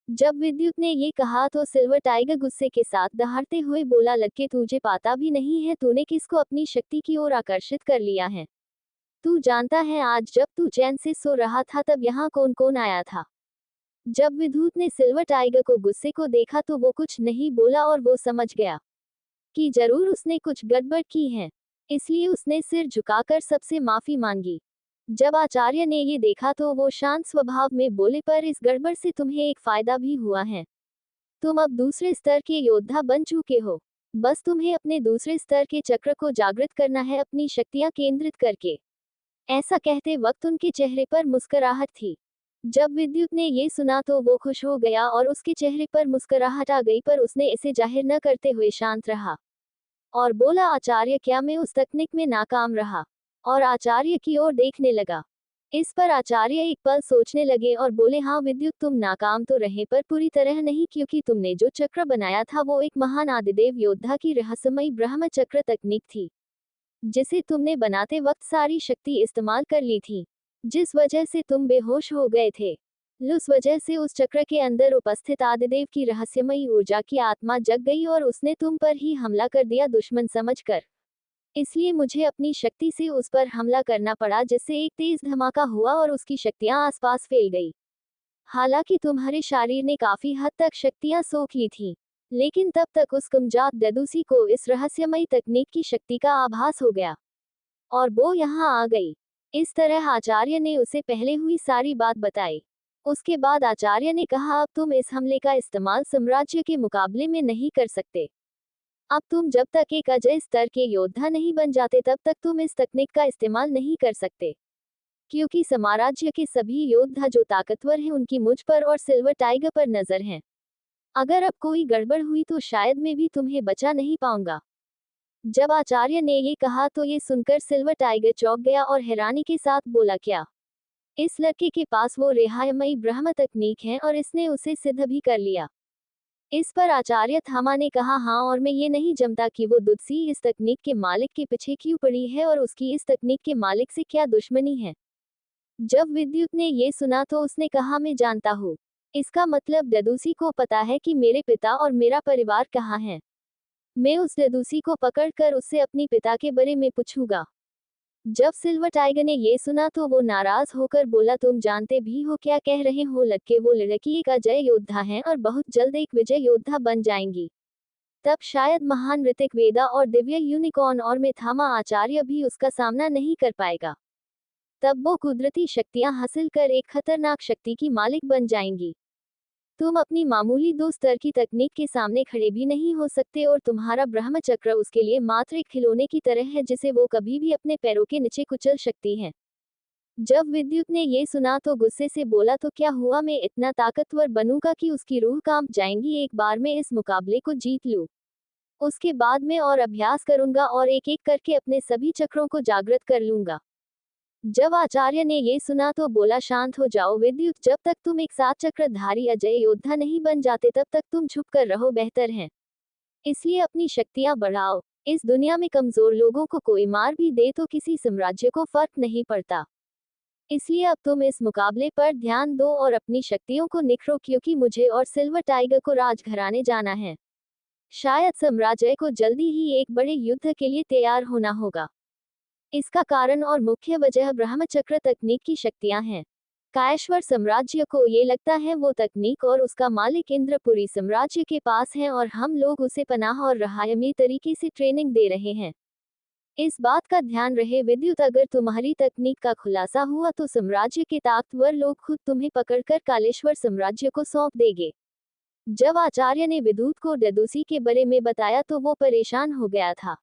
जब विद्युत ने ये कहा तो सिल्वर टाइगर गुस्से के साथ दहाड़ते हुए बोला, लड़के तुझे पता भी नहीं है तूने किसको अपनी शक्ति की ओर आकर्षित कर लिया है। तू जानता है आज जब तू चैन से सो रहा था तब यहाँ कौन कौन आया था। जब विद्युत ने सिल्वर टाइगर को गुस्से को देखा तो वो कुछ नहीं बोला और वो समझ गया कि जरूर उसने कुछ गड़बड़ की है, इसलिए उसने सिर झुकाकर सबसे माफी मांगी। जब आचार्य ने ये देखा तो वो शांत स्वभाव में बोले, पर इस गड़बड़ से तुम्हें एक फायदा भी हुआ है। तुम अब दूसरे स्तर के योद्धा बन चुके हो। बस तुम्हें अपने दूसरे स्तर के चक्र को जागृत करना है अपनी शक्तियां केंद्रित करके। ऐसा कहते वक्त उनके चेहरे पर मुस्कुराहट थी। जब विद्युत ने ये सुना तो वो खुश हो गया और उसके चेहरे पर मुस्कुराहट आ गई, पर उसने इसे जाहिर न करते हुए शांत रहा और बोला, आचार्य क्या मैं उस तकनीक में नाकाम रहा। और आचार्य की ओर देखने लगा। इस पर आचार्य एक पल सोचने लगे और बोले, हाँ विद्युत, तुम नाकाम तो रहे पर पूरी तरह नहीं, क्योंकि तुमने जो चक्र बनाया था वो एक महान आदिदेव योद्धा की रहस्यमयी ब्रह्म चक्र तकनीक थी, जिसे तुमने बनाते वक्त सारी शक्ति इस्तेमाल कर ली थी, जिस वजह से तुम बेहोश हो गए थे। उस वजह से उस चक्र के अंदर उपस्थित आदिदेव की रहस्यमयी ऊर्जा की आत्मा जग गई और उसने तुम पर ही हमला कर दिया दुश्मन समझकर। इसलिए मुझे अपनी शक्ति से उस पर हमला करना पड़ा, जिससे एक तेज धमाका हुआ और उसकी शक्तियां आसपास फैल गई। हालांकि तुम्हारे शरीर ने काफी हद तक शक्तियां सोख ली थी, लेकिन तब तक उस कमजात ददूसी को इस रहस्यमयी तकनीक की शक्ति का आभास हो गया और वो यहाँ आ गई। इस तरह आचार्य ने उसे पहले हुई सारी बात बताई। उसके बाद आचार्य ने कहा, अब तुम इस हमले का इस्तेमाल साम्राज्य के मुकाबले में नहीं कर सकते। अब तुम जब तक एक अजय स्तर के योद्धा नहीं बन जाते तब तक तुम इस तकनीक का इस्तेमाल नहीं कर सकते, क्योंकि साम्राज्य के सभी योद्धा जो ताकतवर हैं उनकी मुझ पर और सिल्वर टाइगर पर नजर है। अगर अब कोई गड़बड़ हुई तो शायद मैं भी तुम्हें बचा नहीं पाऊंगा। जब आचार्य ने ये कहा तो ये सुनकर सिल्वर टाइगर चौंक गया और हैरानी के साथ बोला, क्या इस लड़के के पास वो रहस्यमयी ब्रह्म तकनीक है और इसने उसे सिद्ध भी कर लिया। इस पर आचार्य थामा ने कहा, हाँ, और मैं ये नहीं जमता कि वो दुदसी इस तकनीक के मालिक के पीछे क्यों पड़ी है और उसकी इस तकनीक के मालिक से क्या दुश्मनी है। जब विद्युत ने ये सुना तो उसने कहा, मैं जानता हूँ। इसका मतलब ददूसी को पता है कि मेरे पिता और मेरा परिवार कहाँ है। मैं उस ददूसी को पकड़कर उससे अपनी पिता के बारे में पूछूंगा। जब सिल्वर टाइगर ने ये सुना तो वो नाराज होकर बोला, तुम जानते भी हो क्या कह रहे हो लड़के, वो लड़की एक अजय योद्धा है और बहुत जल्द एक विजय योद्धा बन जाएंगी। तब शायद महान ऋतिक वेदा और दिव्य यूनिकॉर्न और में थामा आचार्य भी उसका सामना नहीं कर पाएगा। तब वो कुदरती शक्तियां हासिल कर एक खतरनाक शक्ति की मालिक बन जाएंगी। तुम अपनी मामूली 2 स्तर की तकनीक के सामने खड़े भी नहीं हो सकते और तुम्हारा ब्रह्म चक्र उसके लिए मात्र एक खिलौने की तरह है जिसे वो कभी भी अपने पैरों के नीचे कुचल सकती है। जब विद्युत ने ये सुना तो गुस्से से बोला, तो क्या हुआ, मैं इतना ताकतवर बनूंगा कि उसकी रूह कांप जाएंगी एक बार मैं इस मुकाबले को जीत लूं। उसके बाद मैं और अभ्यास करूंगा और एक एक करके अपने सभी चक्रों को जागृत कर लूंगा। जब आचार्य ने ये सुना तो बोला, शांत हो जाओ विद्युत, जब तक तुम एक सात चक्रधारी अजय योद्धा नहीं बन जाते तब तक तुम छुप कर रहो बेहतर है। इसलिए अपनी शक्तियां बढ़ाओ। इस दुनिया में कमजोर लोगों को कोई मार भी दे तो किसी साम्राज्य को फर्क नहीं पड़ता। इसलिए अब तुम इस मुकाबले पर ध्यान दो और अपनी शक्तियों को निखरो, क्योंकि मुझे और सिल्वर टाइगर को राजघराने जाना है। शायद साम्राज्य को जल्दी ही एक बड़े युद्ध के लिए तैयार होना होगा। इसका कारण और मुख्य वजह ब्रह्मचक्र तकनीक की शक्तियां हैं। कायेश्वर साम्राज्य को ये लगता है वो तकनीक और उसका मालिक इंद्रपुरी साम्राज्य के पास है और हम लोग उसे पनाह और रहस्यमयी तरीके से ट्रेनिंग दे रहे हैं। इस बात का ध्यान रहे विद्युत, अगर तुम्हारी तकनीक का खुलासा हुआ तो साम्राज्य के ताकतवर लोग खुद तुम्हें पकड़कर कालेश्वर साम्राज्य को सौंप देंगे। जब आचार्य ने विद्युत को ददूसी के बारे में बताया तो वो परेशान हो गया था।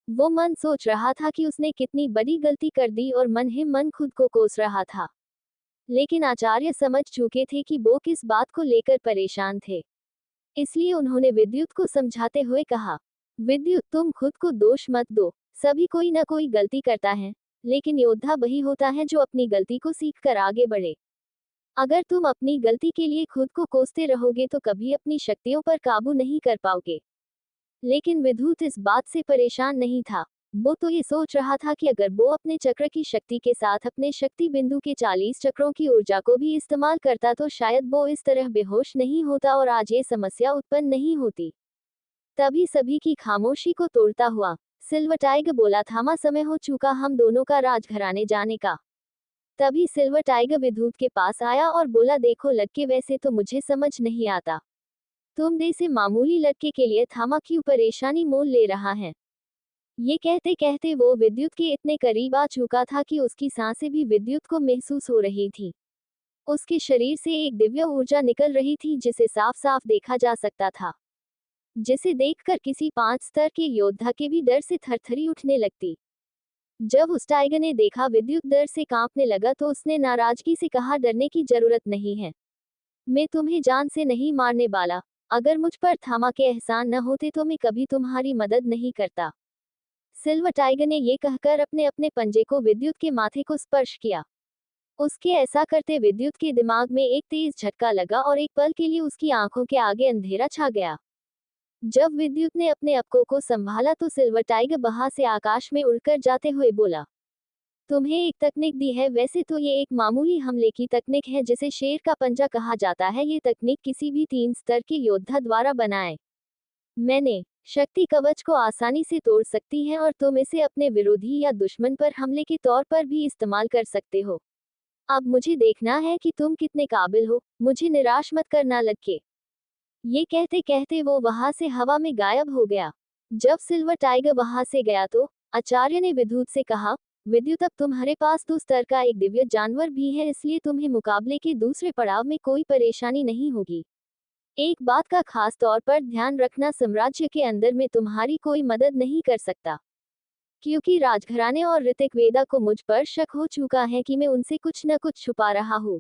वो मन सोच रहा था कि उसने कितनी बड़ी गलती कर दी और मन ही मन खुद को कोस रहा था। लेकिन आचार्य समझ चुके थे कि वो किस बात को लेकर परेशान थे। इसलिए उन्होंने विद्युत को समझाते हुए कहा, विद्युत, तुम खुद को दोष मत दो। सभी कोई न कोई गलती करता है, लेकिन योद्धा वही होता है जो अपनी गलती को सीख कर आगे बढ़े। अगर तुम अपनी गलती के लिए खुद को कोसते रहोगे तो कभी अपनी शक्तियों पर काबू नहीं कर पाओगे। लेकिन विद्युत इस बात से परेशान नहीं था। वो तो ये सोच रहा था कि अगर वो अपने चक्र की शक्ति के साथ अपने शक्ति बिंदु के 40 चक्रों की ऊर्जा को भी इस्तेमाल करता तो शायद वो इस तरह बेहोश नहीं होता और आज ये समस्या उत्पन्न नहीं होती। तभी सभी की खामोशी को तोड़ता हुआ सिल्वर टाइगर बोला, थामा, समय हो चुका हम दोनों का राजघराने जाने का। तभी सिल्वर टाइगर विद्युत के पास आया और बोला, देखो लड़के, वैसे तो मुझे समझ नहीं आता तुम जैसे मामूली लड़के के लिए थामा क्यों परेशानी मोल ले रहा है। ये कहते कहते वो विद्युत के इतने करीब आ चुका था कि उसकी सांसें भी विद्युत को महसूस हो रही थी। उसके शरीर से एक दिव्य ऊर्जा निकल रही थी जिसे साफ साफ देखा जा सकता था, जिसे देखकर किसी 5 स्तर के योद्धा के भी डर से थरथरी उठने लगती। जब उस टाइगर ने देखा विद्युत डर से कांपने लगा तो उसने नाराजगी से कहा, डरने की जरूरत नहीं है, मैं तुम्हें जान से नहीं मारने वाला। अगर मुझ पर थामा के एहसान न होते तो मैं कभी तुम्हारी मदद नहीं करता। सिल्वर टाइगर ने ये कहकर अपने अपने पंजे को विद्युत के माथे को स्पर्श किया। उसके ऐसा करते विद्युत के दिमाग में एक तेज झटका लगा और एक पल के लिए उसकी आंखों के आगे अंधेरा छा गया। जब विद्युत ने अपने अपकों को संभाला तो सिल्वर टाइगर वहां से आकाश में उड़कर जाते हुए बोला, तुम्हें एक तकनीक दी है। वैसे तो ये एक मामूली हमले की तकनीक है जिसे शेर का पंजा कहा जाता है। ये तकनीक किसी भी 3 स्तर के योद्धा द्वारा बनाए मैंने शक्ति कवच को आसानी से तोड़ सकती है और तुम इसे अपने विरोधी या दुश्मन पर हमले के तौर पर भी इस्तेमाल कर सकते हो। अब मुझे देखना है कि तुम कितने काबिल हो, मुझे निराश मत करना लड़के। ये कहते कहते वो वहां से हवा में गायब हो गया। जब सिल्वर टाइगर वहां से गया तो आचार्य ने विद्युत से कहा, विद्युत, अब तुम्हारे पास 2 स्तर का एक दिव्य जानवर भी है, इसलिए तुम्हें मुकाबले के दूसरे पड़ाव में कोई परेशानी नहीं होगी। एक बात का खास तौर पर ध्यान रखना, साम्राज्य के अंदर में तुम्हारी कोई मदद नहीं कर सकता, क्योंकि राजघराने और ऋतिक वेदा को मुझ पर शक हो चुका है कि मैं उनसे कुछ न कुछ छुपा रहा हूँ।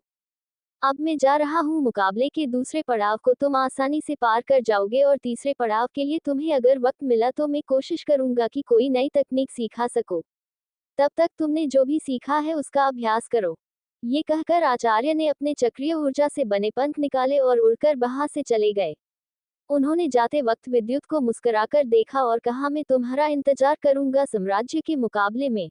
अब मैं जा रहा हूँ, मुकाबले के दूसरे पड़ाव को तुम आसानी से पार कर जाओगे और तीसरे पड़ाव के लिए तुम्हें अगर वक्त मिला तो मैं कोशिश करूंगा कि कोई नई तकनीक सिखा सको। तब तक तुमने जो भी सीखा है उसका अभ्यास करो। ये कहकर आचार्य ने अपने चक्रीय ऊर्जा से बने पंख निकाले और उड़कर वहां से चले गए। उन्होंने जाते वक्त विद्युत को मुस्कुराकर देखा और कहा, मैं तुम्हारा इंतजार करूंगा साम्राज्य के मुकाबले में।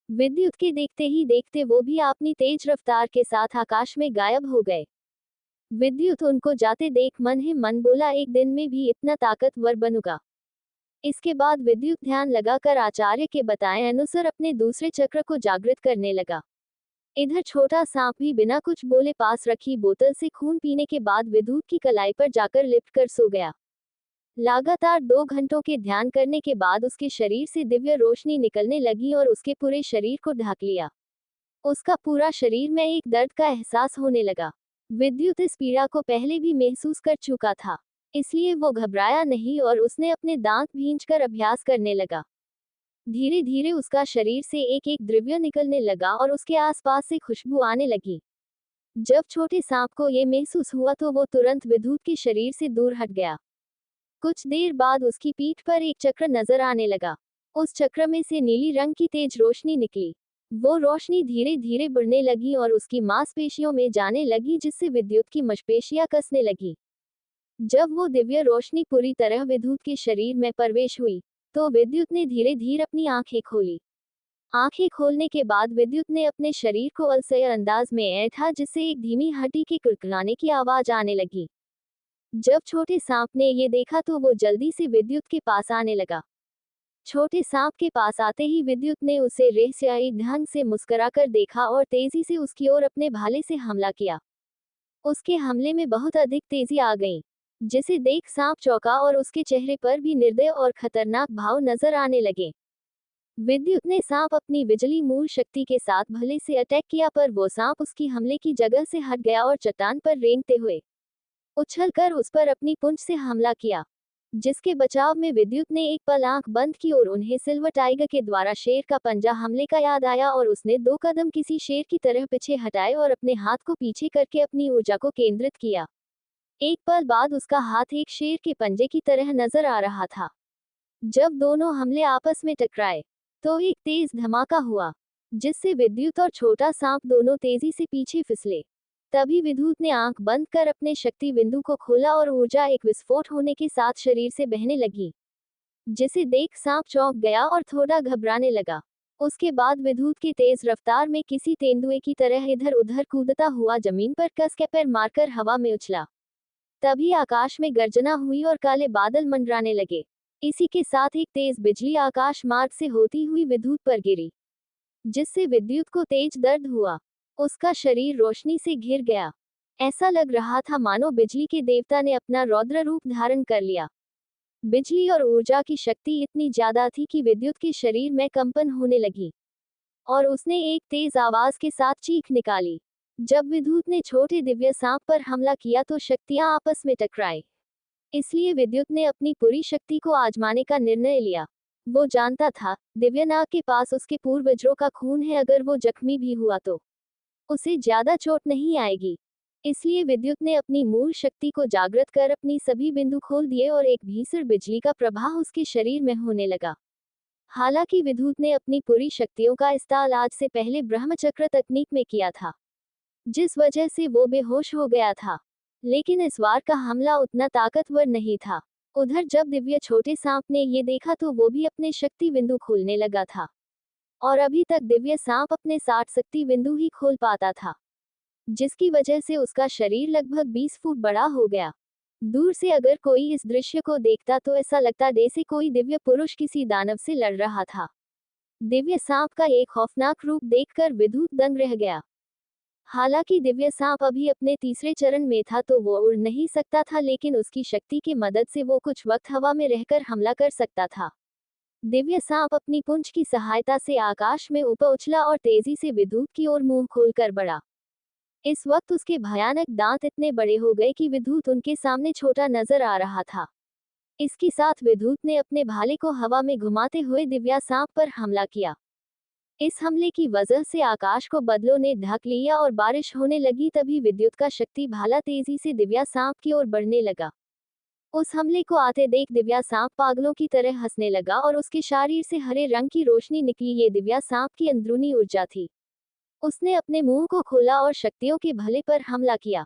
विद्युत के देखते ही देखते वो भी अपनी तेज रफ्तार के साथ आकाश में गायब हो गए। विद्युत उनको जाते देख मन ही मन बोला, एक दिन में भी इतना ताकतवर बनूंगा। इसके बाद विद्युत ध्यान लगाकर आचार्य के बताए अनुसार अपने दूसरे चक्र को जागृत करने लगा। इधर छोटा सांप भी बिना कुछ बोले पास रखी बोतल से खून पीने के बाद विद्युत की कलाई पर जाकर लिपट कर सो गया। लगातार 2 घंटों के ध्यान करने के बाद उसके शरीर से दिव्य रोशनी निकलने लगी और उसके पूरे शरीर को ढक लिया। उसका पूरा शरीर में एक दर्द का एहसास होने लगा। विद्युत इस पीड़ा को पहले भी महसूस कर चुका था, इसलिए वो घबराया नहीं और उसने अपने दांत भींचकर अभ्यास करने लगा। धीरे धीरे उसका शरीर से एक एक द्रव्य निकलने लगा और उसके आसपास से खुशबू आने लगी। जब छोटे सांप को ये महसूस हुआ तो वो तुरंत विद्युत के शरीर से दूर हट गया। कुछ देर बाद उसकी पीठ पर एक चक्र नजर आने लगा। उस चक्र में से नीली रंग की तेज रोशनी निकली। वो रोशनी धीरे धीरे बढ़ने लगी और उसकी मांसपेशियों में जाने लगी, जिससे विद्युत की मांसपेशियां कसने लगी। जब वो दिव्य रोशनी पूरी तरह विद्युत के शरीर में प्रवेश हुई तो विद्युत ने धीरे धीरे अपनी आंखें खोली। आंखें खोलने के बाद विद्युत ने अपने शरीर को अलसय अंदाज में ऐंठा, जिससे एक धीमी हड्डी के कुड़कुड़ाने की आवाज आने लगी। जब छोटे सांप ने ये देखा तो वो जल्दी से विद्युत के पास आने लगा। छोटे सांप के पास आते ही विद्युत ने उसे रहस्यमयी ढंग से मुस्कुराकर देखा और तेजी से उसकी ओर अपने भाले से हमला किया। उसके हमले में बहुत अधिक तेजी आ गई, जिसे देख सांप चौंका और उसके चेहरे पर भी निर्दय और खतरनाक भाव नजर आने लगे। विद्युत ने सांप अपनी बिजली मूल शक्ति के साथ भले से अटैक किया, पर वो सांप उसकी हमले की जगह से हट गया और चट्टान पर रेंगते हुए उछलकर उस पर अपनी पूंछ से हमला किया, जिसके बचाव में विद्युत ने एक पल आंख बंद की और उन्हें सिल्वर टाइगर के द्वारा शेर का पंजा हमले का याद आया और उसने 2 कदम किसी शेर की तरह पीछे हटाए और अपने हाथ को पीछे करके अपनी ऊर्जा को केंद्रित किया। एक पल बाद उसका हाथ एक शेर के पंजे की तरह नजर आ रहा था। जब दोनों हमले आपस में टकराए तो एक तेज धमाका हुआ, जिससे विद्युत और छोटा सांप दोनों तेजी से पीछे फिसले। तभी विद्युत ने आंख बंद कर अपने शक्ति बिंदु को खोला और ऊर्जा एक विस्फोट होने के साथ शरीर से बहने लगी, जिसे देख सांप चौंक गया और थोड़ा घबराने लगा। उसके बाद विद्युत की तेज रफ्तार में किसी तेंदुए की तरह इधर उधर कूदता हुआ जमीन पर कस के पैर मारकर हवा में उछला। तभी आकाश में गर्जना हुई और काले बादल मंडराने लगे। इसी के साथ एक तेज बिजली आकाश मार्ग से होती हुई विद्युत पर गिरी, जिससे विद्युत को तेज दर्द हुआ। उसका शरीर रोशनी से घिर गया। ऐसा लग रहा था मानो बिजली के देवता ने अपना रौद्र रूप धारण कर लिया। बिजली और ऊर्जा की शक्ति इतनी ज्यादा थी कि विद्युत के शरीर में कंपन होने लगी और उसने एक तेज आवाज के साथ चीख निकाली। जब विद्युत ने छोटे दिव्य सांप पर हमला किया तो शक्तियां आपस में टकराई। इसलिए विद्युत ने अपनी पूरी शक्ति को आजमाने का निर्णय लिया। वो जानता था, दिव्यनाग के पास उसके पूर्वजों का खून है, अगर वो जख्मी भी हुआ तो उसे ज्यादा चोट नहीं आएगी। इसलिए विद्युत ने अपनी मूल शक्ति को जागृत कर अपनी सभी बिंदु खोल दिए और एक भीषण बिजली का प्रवाह उसके शरीर में होने लगा। हालांकि विद्युत ने अपनी पूरी शक्तियों का इस्तेमाल आज से पहले ब्रह्मचक्र तकनीक में किया था, जिस वजह से वो बेहोश हो गया था। लेकिन इस बार का हमला उतना ताकतवर नहीं था। उधर जब दिव्य छोटे सांप ने ये देखा तो वो भी अपने शक्ति बिंदु खोलने लगा था, और अभी तक दिव्य सांप अपने 60 शक्ति बिंदु ही खोल पाता था, जिसकी वजह से उसका शरीर लगभग 20 फुट बड़ा हो गया। दूर से अगर कोई इस दृश्य को देखता तो ऐसा लगता जैसे कोई दिव्य पुरुष किसी दानव से लड़ रहा था। दिव्य सांप का एक खौफनाक रूप देखकर विद्युत दंग रह गया। हालांकि दिव्य सांप अभी अपने तीसरे चरण में था तो वो उड़ नहीं सकता था, लेकिन उसकी शक्ति की मदद से वो कुछ वक्त हवा में रहकर हमला कर सकता था। दिव्य सांप अपनी पूंछ की सहायता से आकाश में ऊपर उछला और तेजी से विद्युत की ओर मुंह खोलकर बढ़ा। इस वक्त उसके भयानक दांत इतने बड़े हो गए कि विद्युत उनके सामने छोटा नजर आ रहा था। इसके साथ विद्युत ने अपने भाले को हवा में घुमाते हुए दिव्या सांप पर हमला किया। इस हमले की वजह से आकाश को बादलों ने ढक लिया और बारिश होने लगी। तभी विद्युत का शक्ति भाला तेजी से दिव्या सांप की ओर बढ़ने लगा। उस हमले को आते देख दिव्या सांप पागलों की तरह हंसने लगा और उसके शरीर से हरे रंग की रोशनी निकली। ये दिव्या सांप की अंदरूनी ऊर्जा थी। उसने अपने मुंह को खोला और शक्तियों के भले पर हमला किया।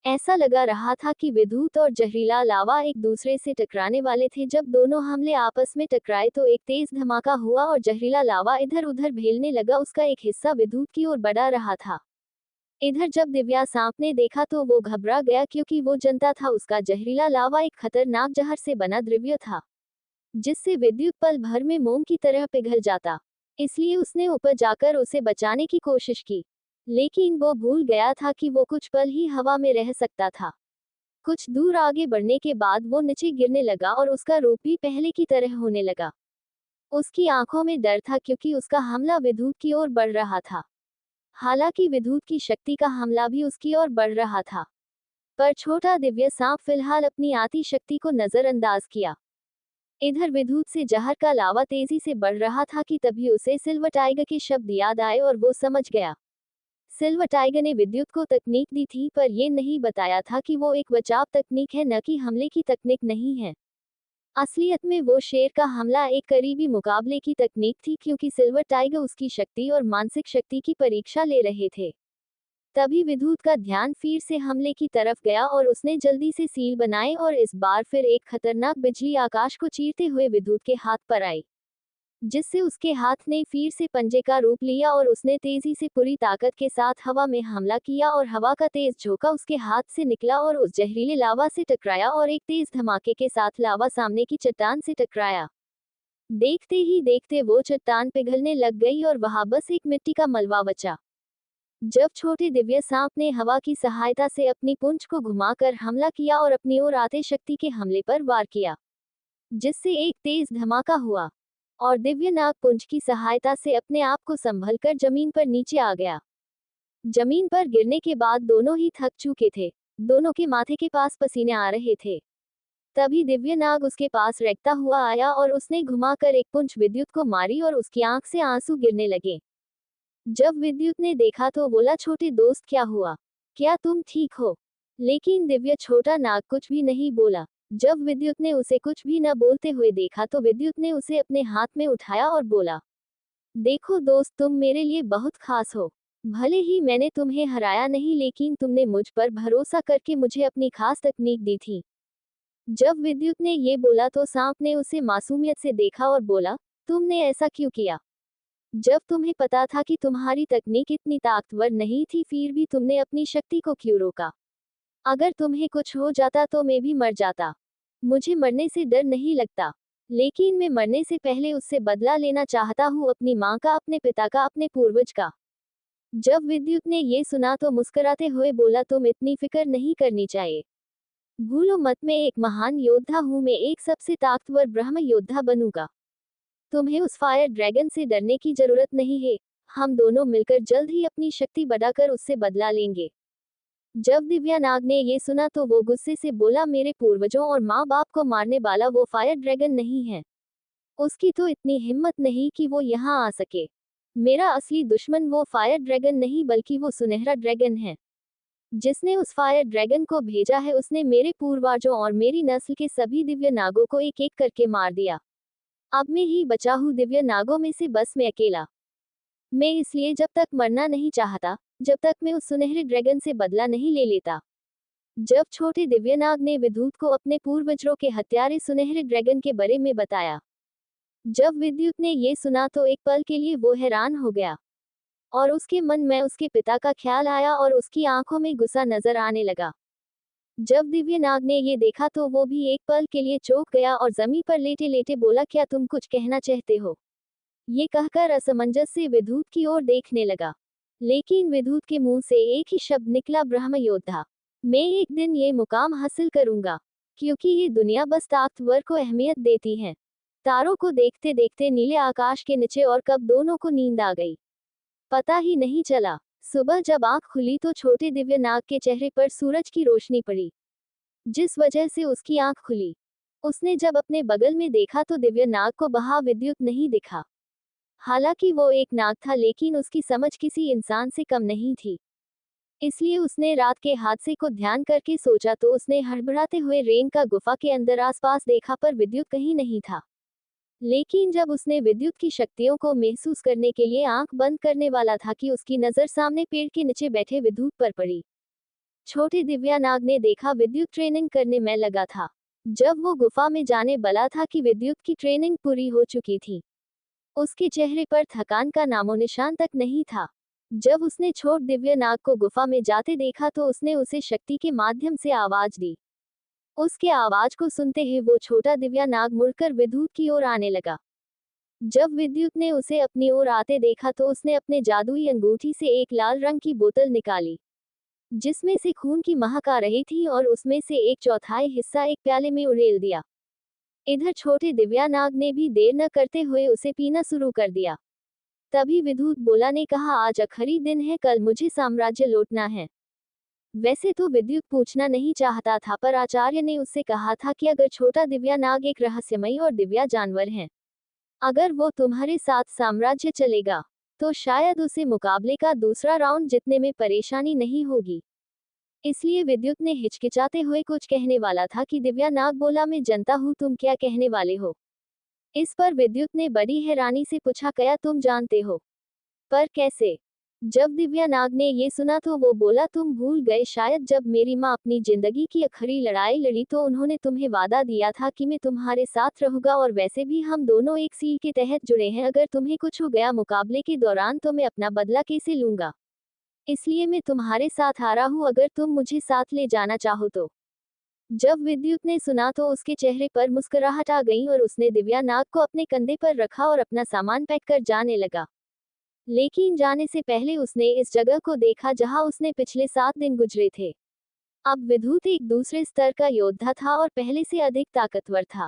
ऐसा लगा रहा था कि विद्युत और जहरीला लावा एक दूसरे से टकराने वाले थे। जब दोनों हमले आपस में टकराए तो एक तेज धमाका हुआ और जहरीला लावा इधर उधर भेलने लगा। उसका एक हिस्सा विद्युत की ओर बढ़ा रहा था। इधर जब दिव्या सांप ने देखा तो वो घबरा गया, क्योंकि वो जानता था उसका जहरीला लावा एक खतरनाक जहर से बना द्रव्य था, जिससे विद्युत पल भर में मोम की तरह पिघल जाता। इसलिए उसने ऊपर जाकर उसे बचाने की कोशिश की, लेकिन वो भूल गया था कि वो कुछ पल ही हवा में रह सकता था। कुछ दूर आगे बढ़ने के बाद वो नीचे गिरने लगा और उसका रूप भी पहले की तरह होने लगा। उसकी आंखों में डर था, क्योंकि उसका हमला विद्युत की ओर बढ़ रहा था। हालांकि विद्युत की शक्ति का हमला भी उसकी ओर बढ़ रहा था, पर छोटा दिव्य सांप फिलहाल अपनी आती शक्ति को नजरअंदाज किया। इधर विद्युत से जहर का लावा तेजी से बढ़ रहा था कि तभी उसे सिल्वर टाइगर के शब्द याद आए और वो समझ गया। सिल्वर टाइगर ने विद्युत को तकनीक दी थी, पर यह नहीं बताया था कि वो एक बचाव तकनीक है, न कि हमले की तकनीक नहीं है। असलियत में वो शेर का हमला एक करीबी मुकाबले की तकनीक थी, क्योंकि सिल्वर टाइगर उसकी शक्ति और मानसिक शक्ति की परीक्षा ले रहे थे। तभी विद्युत का ध्यान फिर से हमले की तरफ गया और उसने जल्दी से सील बनाए और इस बार फिर एक खतरनाक बिजली आकाश को चीरते हुए विद्युत के हाथ पर आई, जिससे उसके हाथ ने फिर से पंजे का रूप लिया और उसने तेजी से पूरी ताकत के साथ हवा में हमला किया और हवा का तेज झोंका उसके हाथ से निकला और उस जहरीले लावा से टकराया और एक तेज धमाके के साथ लावा सामने की चट्टान से टकराया। देखते ही देखते वो चट्टान पिघलने लग गई और वहां बस एक मिट्टी का मलबा बचा। जब छोटे दिव्य सांप ने हवा की सहायता से अपनी पूंछ को घुमाकर हमला किया और अपनी ओर आते शक्ति के हमले पर वार किया, जिससे एक तेज धमाका हुआ और दिव्य नाग पुंज की सहायता से अपने आप को संभलकर जमीन पर नीचे आ गया। जमीन पर गिरने के बाद दोनों ही थक चुके थे। दोनों के माथे के पास पसीने आ रहे थे। तभी दिव्य नाग उसके पास रेंगता हुआ आया और उसने घुमाकर एक पुंज विद्युत को मारी और उसकी आंख से आंसू गिरने लगे। जब विद्युत ने देखा तो बोला, छोटे दोस्त क्या हुआ, क्या तुम ठीक हो? लेकिन दिव्य छोटा नाग कुछ भी नहीं बोला। जब विद्युत ने उसे कुछ भी न बोलते हुए देखा तो विद्युत ने उसे अपने हाथ में उठाया और बोला, देखो दोस्त, तुम मेरे लिए बहुत खास हो। भले ही मैंने तुम्हें हराया नहीं, लेकिन तुमने मुझ पर भरोसा करके मुझे अपनी खास तकनीक दी थी। जब विद्युत ने ये बोला तो सांप ने उसे मासूमियत से देखा और बोला, तुमने ऐसा क्यों किया? जब तुम्हें पता था कि तुम्हारी तकनीक इतनी ताकतवर नहीं थी, फिर भी तुमने अपनी शक्ति को क्यों रोका? अगर तुम्हें कुछ हो जाता तो मैं भी मर जाता। मुझे मरने से डर नहीं लगता, लेकिन मैं मरने से पहले उससे बदला लेना चाहता हूँ, अपनी माँ का, अपने पिता का, अपने पूर्वज का। जब विद्युत ने ये सुना तो मुस्कुराते हुए बोला, तुम इतनी फिक्र नहीं करनी चाहिए। भूलो मत, मैं एक महान योद्धा हूँ, मैं एक सबसे ताकतवर ब्रह्म योद्धा बनूंगा। तुम्हें उस फायर ड्रैगन से डरने की जरूरत नहीं है। हम दोनों मिलकर जल्द ही अपनी शक्ति बढ़ाकर उससे बदला लेंगे। जब दिव्या नाग ने ये सुना तो वो गुस्से से बोला, मेरे पूर्वजों और माँ बाप को मारने वाला वो फायर ड्रैगन नहीं है। उसकी तो इतनी हिम्मत नहीं कि वो यहाँ आ सके। मेरा असली दुश्मन वो फायर ड्रैगन नहीं, बल्कि वो सुनहरा ड्रैगन है। जिसने उस फायर ड्रैगन को भेजा है, उसने मेरे पूर्वजों और मेरी नस्ल के सभी दिव्य नागों को एक एक करके मार दिया। अब मैं ही बचा हूँ दिव्य नागों में से, बस मैं अकेला। मैं इसलिए जब तक मरना नहीं चाहता, जब तक मैं उस सुनहरे ड्रैगन से बदला नहीं ले लेता। जब छोटे दिव्यनाग ने विद्युत को अपने पूर्वजों के हत्यारे सुनहरे ड्रैगन के बारे में बताया। जब विद्युत ने ये सुना तो एक पल के लिए वो हैरान हो गया, और उसके मन में उसके पिता का ख्याल आया और उसकी आंखों में गुस्सा नजर आने लगा। जब दिव्यनाग ने ये देखा तो वो भी एक पल के लिए चौंक गया और जमीन पर लेटे लेटे बोला, क्या तुम कुछ कहना चाहते हो? ये कहकर असमंजस से विद्युत की ओर देखने लगा। लेकिन विद्युत के मुंह से एक ही शब्द निकला, ब्रह्म योद्धा। मैं एक दिन ये मुकाम हासिल करूंगा, क्योंकि ये दुनिया बस ताकतवर को अहमियत देती है। तारों को देखते देखते नीले आकाश के नीचे और कब दोनों को नींद आ गई, पता ही नहीं चला। सुबह जब आंख खुली तो छोटे दिव्यनाग के चेहरे पर सूरज की रोशनी पड़ी, जिस वजह से उसकी आंख खुली। उसने जब अपने बगल में देखा तो दिव्यनाग को वहां विद्युत नहीं दिखा। हालांकि वो एक नाग था, लेकिन उसकी समझ किसी इंसान से कम नहीं थी। इसलिए उसने रात के हादसे को ध्यान करके सोचा तो उसने हड़बड़ाते हुए रेन का गुफा के अंदर आसपास देखा, पर विद्युत कहीं नहीं था। लेकिन जब उसने विद्युत की शक्तियों को महसूस करने के लिए आंख बंद करने वाला था कि उसकी नजर सामने पेड़ के नीचे बैठे विद्युत पर पड़ी। छोटे दिव्यानाग ने देखा विद्युत ट्रेनिंग करने में लगा था। जब वो गुफा में जाने वाला था कि विद्युत की ट्रेनिंग पूरी हो चुकी थी। उसके चेहरे पर थकान का नामोनिशान तक नहीं था। जब उसने छोट दिव्यनाग को गुफा में जाते देखा तो उसने उसे शक्ति के माध्यम से आवाज दी। उसके आवाज को सुनते ही वो छोटा दिव्यानाग मुड़कर विद्युत की ओर आने लगा। जब विद्युत ने उसे अपनी ओर आते देखा तो उसने अपने जादुई अंगूठी से एक लाल रंग की बोतल निकाली, जिसमें से खून की महक आ रही थी, और उसमें से एक चौथाई हिस्सा एक प्याले में उड़ेल दिया। इधर छोटे दिव्यानाग ने भी देर न करते हुए उसे पीना शुरू कर दिया। तभी विद्युत बोला ने कहा, आज आखिरी दिन है, कल मुझे साम्राज्य लौटना है। वैसे तो विद्युत पूछना नहीं चाहता था, पर आचार्य ने उससे कहा था कि अगर छोटा दिव्यानाग एक रहस्यमयी और दिव्या जानवर है, अगर वो तुम्हारे साथ साम्राज्य चलेगा, तो शायद उसे मुकाबले का दूसरा राउंड जीतने में परेशानी नहीं होगी। इसलिए विद्युत ने हिचकिचाते हुए कुछ कहने वाला था कि दिव्यानाग बोला, मैं जानता हूँ तुम क्या कहने वाले हो। इस पर विद्युत ने बड़ी हैरानी से पूछा, क्या तुम जानते हो? पर कैसे? जब दिव्यानाग ने ये सुना तो वो बोला, तुम भूल गए शायद, जब मेरी माँ अपनी जिंदगी की आखिरी लड़ाई लड़ी तो उन्होंने तुम्हें वादा दिया था कि मैं तुम्हारे साथ रहूंगा, और वैसे भी हम दोनों एक सील के तहत जुड़े हैं। अगर तुम्हें कुछ हो गया मुकाबले के दौरान तो मैं अपना बदला कैसे लूंगा? इसलिए मैं तुम्हारे साथ आ रहा हूँ, अगर तुम मुझे साथ ले जाना चाहो तो। जब विद्युत ने सुना तो उसके चेहरे पर मुस्कुराहट आ गई और उसने दिव्यानाग को अपने कंधे पर रखा और अपना सामान पैक कर जाने लगा। लेकिन जाने से पहले उसने इस जगह को देखा जहां उसने पिछले 7 दिन गुजरे थे। अब विद्युत एक दूसरे स्तर का योद्धा था और पहले से अधिक ताकतवर था।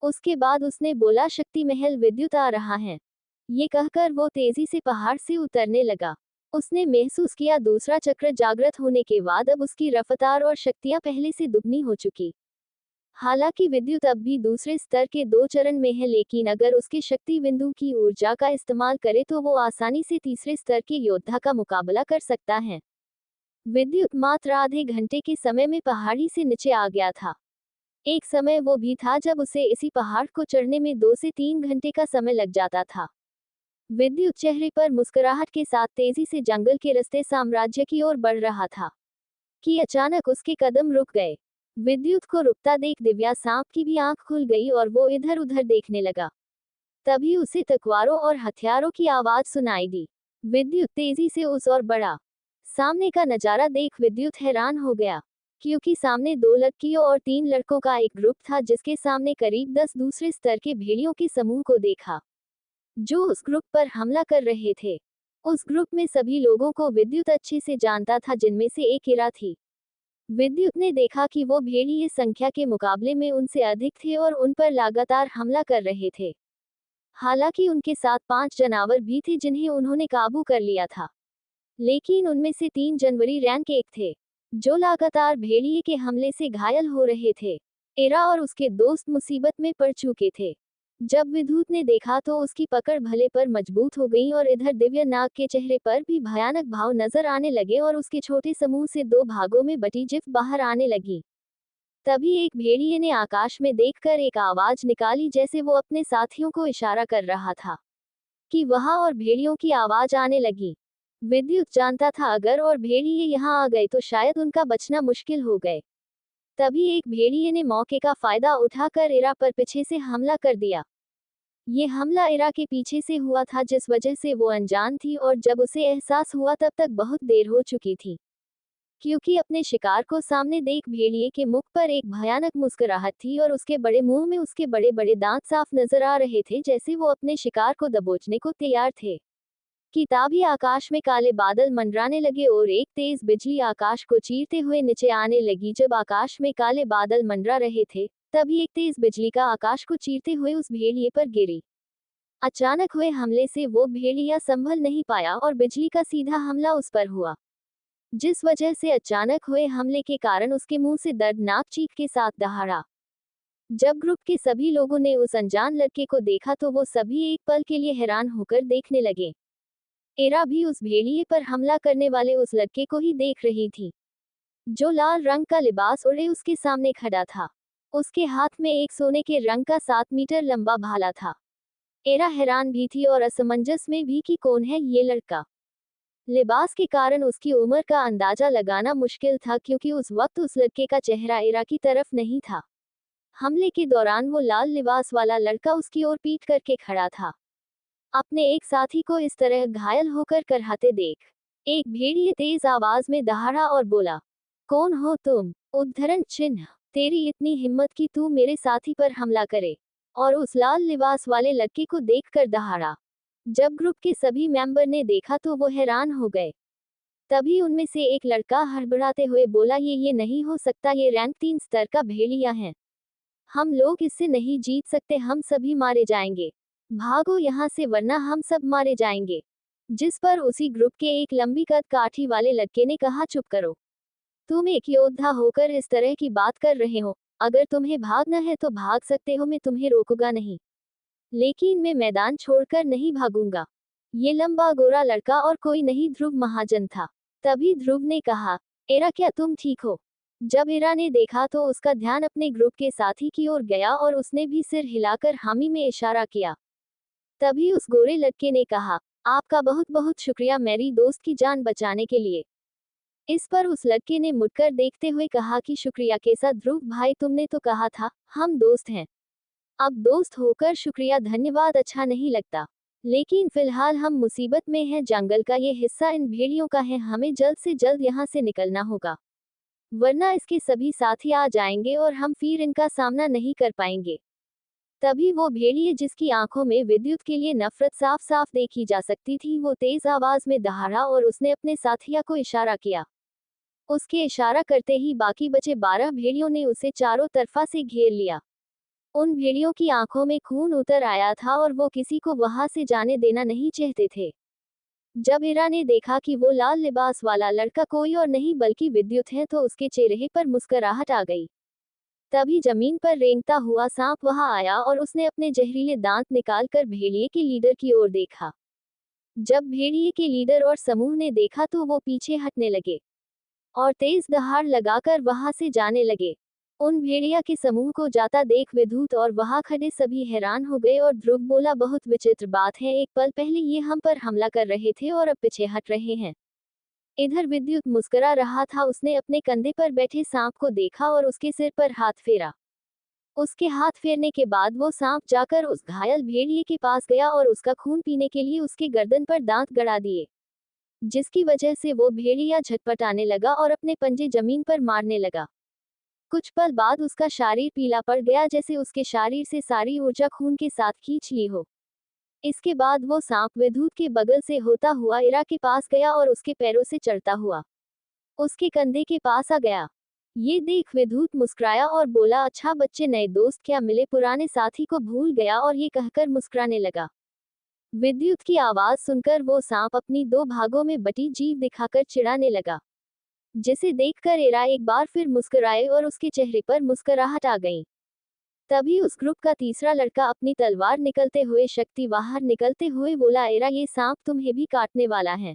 उसके बाद उसने बोला, शक्ति महल, विद्युत आ रहा है। ये कहकर वो तेजी से पहाड़ से उतरने लगा। उसने महसूस किया दूसरा चक्र जागृत होने के बाद अब उसकी रफ्तार और शक्तियां पहले से दुगनी हो चुकी। हालांकि विद्युत अब भी दूसरे स्तर के 2 चरण में है, लेकिन अगर उसके शक्ति बिंदु की ऊर्जा का इस्तेमाल करे तो वो आसानी से तीसरे स्तर के योद्धा का मुकाबला कर सकता है। विद्युत मात्र आधे घंटे के समय में पहाड़ी से नीचे आ गया था। एक समय वो भी था जब उसे इसी पहाड़ को चढ़ने में 2 से 3 घंटे का समय लग जाता था। विद्युत चेहरे पर मुस्कुराहट के साथ तेजी से जंगल के रास्ते साम्राज्य की ओर बढ़ रहा था कि अचानक उसके कदम रुक गए। विद्युत को रुकता देख दिव्या सांप की भी आंख खुल गई और वो इधर उधर देखने लगा। तभी उसे तलवारों और हथियारों की आवाज सुनाई दी। विद्युत तेजी से उस ओर बढ़ा। सामने का नजारा देख विद्युत हैरान हो गया, क्योंकि सामने 2 लड़कियों और 3 लड़कों का एक ग्रुप था जिसके सामने करीब 10 दूसरे स्तर के भेड़ियों के समूह को देखा, जो उस ग्रुप पर हमला कर रहे थे। उस ग्रुप में सभी लोगों को विद्युत अच्छे से जानता था, जिनमें से एक इरा थी। विद्युत ने देखा कि वो भेड़िए संख्या के मुकाबले में उनसे अधिक थे और उन पर लगातार हमला कर रहे थे। हालांकि उनके साथ 5 जानवर भी थे जिन्हें उन्होंने काबू कर लिया था, लेकिन उनमें से 3 जनवरी रैंक 1 थे, जो लगातार भेड़िए के हमले से घायल हो रहे थे। इरा और उसके दोस्त मुसीबत में पड़ चुके थे। जब विद्युत ने देखा तो उसकी पकड़ भले पर मजबूत हो गई और इधर दिव्य नाग के चेहरे पर भी भयानक भाव नजर आने लगे और उसके छोटे समूह से 2 भागों में बटी जिप बाहर आने लगी। तभी एक भेड़िए ने आकाश में देखकर एक आवाज निकाली, जैसे वो अपने साथियों को इशारा कर रहा था कि वहां और भेड़ियों की आवाज आने लगी। विद्युत जानता था अगर और भेड़िए यहाँ आ गए तो शायद उनका बचना मुश्किल हो गए। तभी एक भेड़िए ने मौके का फायदा उठाकर इरा पर पीछे से हमला कर दिया। ये हमला इरा के पीछे से हुआ था, जिस वजह से वो अनजान थी और जब उसे एहसास हुआ तब तक बहुत देर हो चुकी थी, क्योंकि अपने शिकार को सामने देख भेड़िए के मुख पर एक भयानक मुस्कुराहट थी और उसके बड़े मुंह में उसके बड़े बड़े दांत साफ नजर आ रहे थे, जैसे वो अपने शिकार को दबोचने को तैयार थे। कि तभी आकाश में काले बादल मंडराने लगे और एक तेज बिजली आकाश को चीरते हुए नीचे आने लगी। जब आकाश में काले बादल मंडरा रहे थे, तभी एक तेज बिजली का आकाश को चीरते हुए उस भेड़िए पर गिरी। अचानक हुए हमले से वो भेड़िया संभल नहीं पाया और बिजली का सीधा हमला उस पर हुआ, जिस वजह से अचानक हुए हमले के कारण उसके मुंह से दर्दनाक चीख के साथ दहाड़ा। जब ग्रुप के सभी लोगों ने उस अनजान लड़के को देखा तो वो सभी एक पल के लिए हैरान होकर देखने लगे। इरा भी उस भेड़िए पर हमला करने वाले उस लड़के को ही देख रही थी, जो लाल रंग का लिबास ओढ़े उसके सामने खड़ा था। उसके हाथ में एक सोने के रंग का 7 मीटर लंबा भाला था। इरा हैरान भी थी और असमंजस में भी कि कौन है ये लड़का। लिबास के कारण उसकी उम्र का अंदाजा लगाना मुश्किल था, क्योंकि उस वक्त उस लड़के का चेहरा इरा की तरफ नहीं था। हमले के दौरान वो लाल लिबास वाला लड़का उसकी ओर पीट करके खड़ा था, अपने एक साथी को इस तरह घायल होकर करहाते देख। एक भेड़िए तेज आवाज में दहाड़ा और बोला, कौन हो तुम? उद्धरण चिन्ह, तेरी इतनी हिम्मत कि तू मेरे साथी पर हमला करे? और उस लाल लिबास वाले लड़के को देखकर दहाड़ा। जब ग्रुप के सभी मेंबर ने देखा तो वो हैरान हो गए। तभी उनमें से एक लड़का हड़बड़ाते हुए बोला, ये नहीं हो सकता, ये रैंक 3 स्तर का भेड़िया है। हम लोग इससे नहीं जीत सकते, हम सभी मारे जाएंगे। भागो यहाँ से वरना हम सब मारे जाएंगे। जिस पर उसी ग्रुप के एक लंबी कद काठी वाले लड़के ने कहा, चुप करो, तुम एक योद्धा होकर इस तरह की बात कर रहे हो। अगर तुम्हें भागना है तो भाग सकते हो, मैं तुम्हें रोकूंगा नहीं, लेकिन मैं मैदान छोड़कर नहीं भागूंगा। ये लंबा गोरा लड़का और कोई नहीं, ध्रुव महाजन था। तभी ध्रुव ने कहा, इरा क्या तुम ठीक हो? जब इरा ने देखा तो उसका ध्यान अपने ग्रुप के साथी की ओर गया और उसने भी सिर हिलाकर हामी में इशारा किया। तभी उस गोरे लड़के ने कहा, आपका बहुत बहुत शुक्रिया मेरी दोस्त की जान बचाने के लिए। इस पर उस लड़के ने मुड़कर देखते हुए कहा कि शुक्रिया के साथ ध्रुव भाई, तुमने तो कहा था हम दोस्त हैं। अब दोस्त होकर शुक्रिया धन्यवाद अच्छा नहीं लगता, लेकिन फिलहाल हम मुसीबत में हैं। जंगल का ये हिस्सा इन भेड़ियों का है, हमें जल्द से जल्द यहाँ से निकलना होगा, वरना इसके सभी साथी आ जाएंगे और हम फिर इनका सामना नहीं कर पाएंगे। तभी वो भेड़िए, जिसकी आंखों में विद्युत के लिए नफरत साफ साफ देखी जा सकती थी, वो तेज आवाज में दहाड़ा और उसने अपने साथिया को इशारा किया। उसके इशारा करते ही बाकी बचे 12 भेड़ियों ने उसे चारों तरफा से घेर लिया। उन भेड़ियों की आंखों में खून उतर आया था और वो किसी को वहां से जाने देना नहीं चाहते थे। जब इरा ने देखा कि वो लाल लिबास वाला लड़का कोई और नहीं बल्कि विद्युत है, तो उसके चेहरे पर मुस्कुराहट आ गई। तभी जमीन पर रेंगता हुआ सांप वहां आया और उसने अपने जहरीले दांत निकालकर भेड़िए के लीडर की ओर देखा। जब भेड़िए के लीडर और समूह ने देखा तो वो पीछे हटने लगे और तेज दहाड़ लगाकर वहां से जाने लगे। उन भेड़िया के समूह को जाता देख विद्युत और वहां खड़े सभी हैरान हो गए और ध्रुव बोला, बहुत विचित्र बात है, एक पल पहले ये हम पर हमला कर रहे थे और अब पीछे हट रहे हैं। इधर विद्युत मुस्कुरा रहा था, उसने अपने कंधे पर बैठे सांप को देखा और उसके सिर पर हाथ फेरा। उसके हाथ फेरने के बाद वो सांप जाकर उस घायल भेड़िए के पास गया और उसका खून पीने के लिए उसके गर्दन पर दांत गड़ा दिए, जिसकी वजह से वो भेड़िया झटपटाने लगा और अपने पंजे जमीन पर मारने लगा। कुछ पल बाद उसका शरीर पीला पड़ गया, जैसे उसके शरीर से सारी ऊर्जा खून के साथ खींच ली हो। इसके बाद वो सांप विद्युत के बगल से होता हुआ इरा के पास गया और उसके पैरों से चढ़ता हुआ उसके कंधे के पास आ गया। ये देख विद्युत मुस्कुराया और बोला, अच्छा बच्चे, नए दोस्त क्या मिले, पुराने साथी को भूल गया, और ये कहकर मुस्कुराने लगा। विद्युत की आवाज सुनकर वो सांप अपनी दो भागों में बटी जीभ दिखाकर चिढ़ाने लगा, जिसे देखकर इरा एक बार फिर मुस्कुराए और उसके चेहरे पर मुस्कुराहट आ गई। तभी उस ग्रुप का तीसरा लड़का अपनी तलवार निकलते हुए शक्ति बाहर निकलते हुए बोला, इरा ये सांप तुम्हें भी काटने वाला है।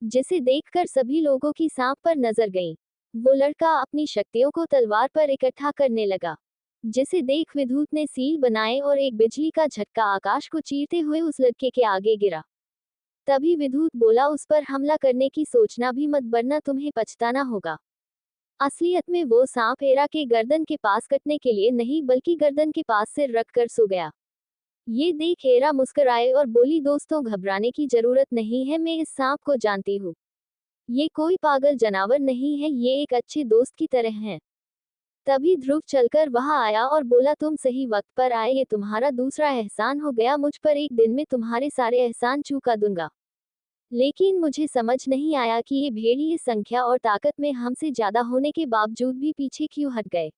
जिसे देखकर सभी लोगों की सांप पर नजर गई। वो लड़का अपनी शक्तियों को तलवार पर इकट्ठा करने लगा, जिसे देख विद्युत ने सील बनाए और एक बिजली का झटका आकाश को चीरते हुए उस लड़के के आगे गिरा। तभी विद्युत बोला, उस पर हमला करने की सोचना भी मत, वरना तुम्हें पछताना होगा। असलियत में वो सांप इरा के गर्दन के पास कटने के लिए नहीं, बल्कि गर्दन के पास सिर रखकर सो गया। ये देख इरा मुस्कुराए और बोली, दोस्तों घबराने की जरूरत नहीं है, मैं इस सांप को जानती हूँ। ये कोई पागल जानवर नहीं है, ये एक अच्छे दोस्त की तरह है। तभी ध्रुव चलकर वहां आया और बोला, तुम सही वक्त पर आए, ये तुम्हारा दूसरा एहसान हो गया मुझ पर, एक दिन में तुम्हारे सारे एहसान चुका दूंगा। लेकिन मुझे समझ नहीं आया कि ये भेड़िए संख्या और ताकत में हमसे ज्यादा होने के बावजूद भी पीछे क्यों हट गए।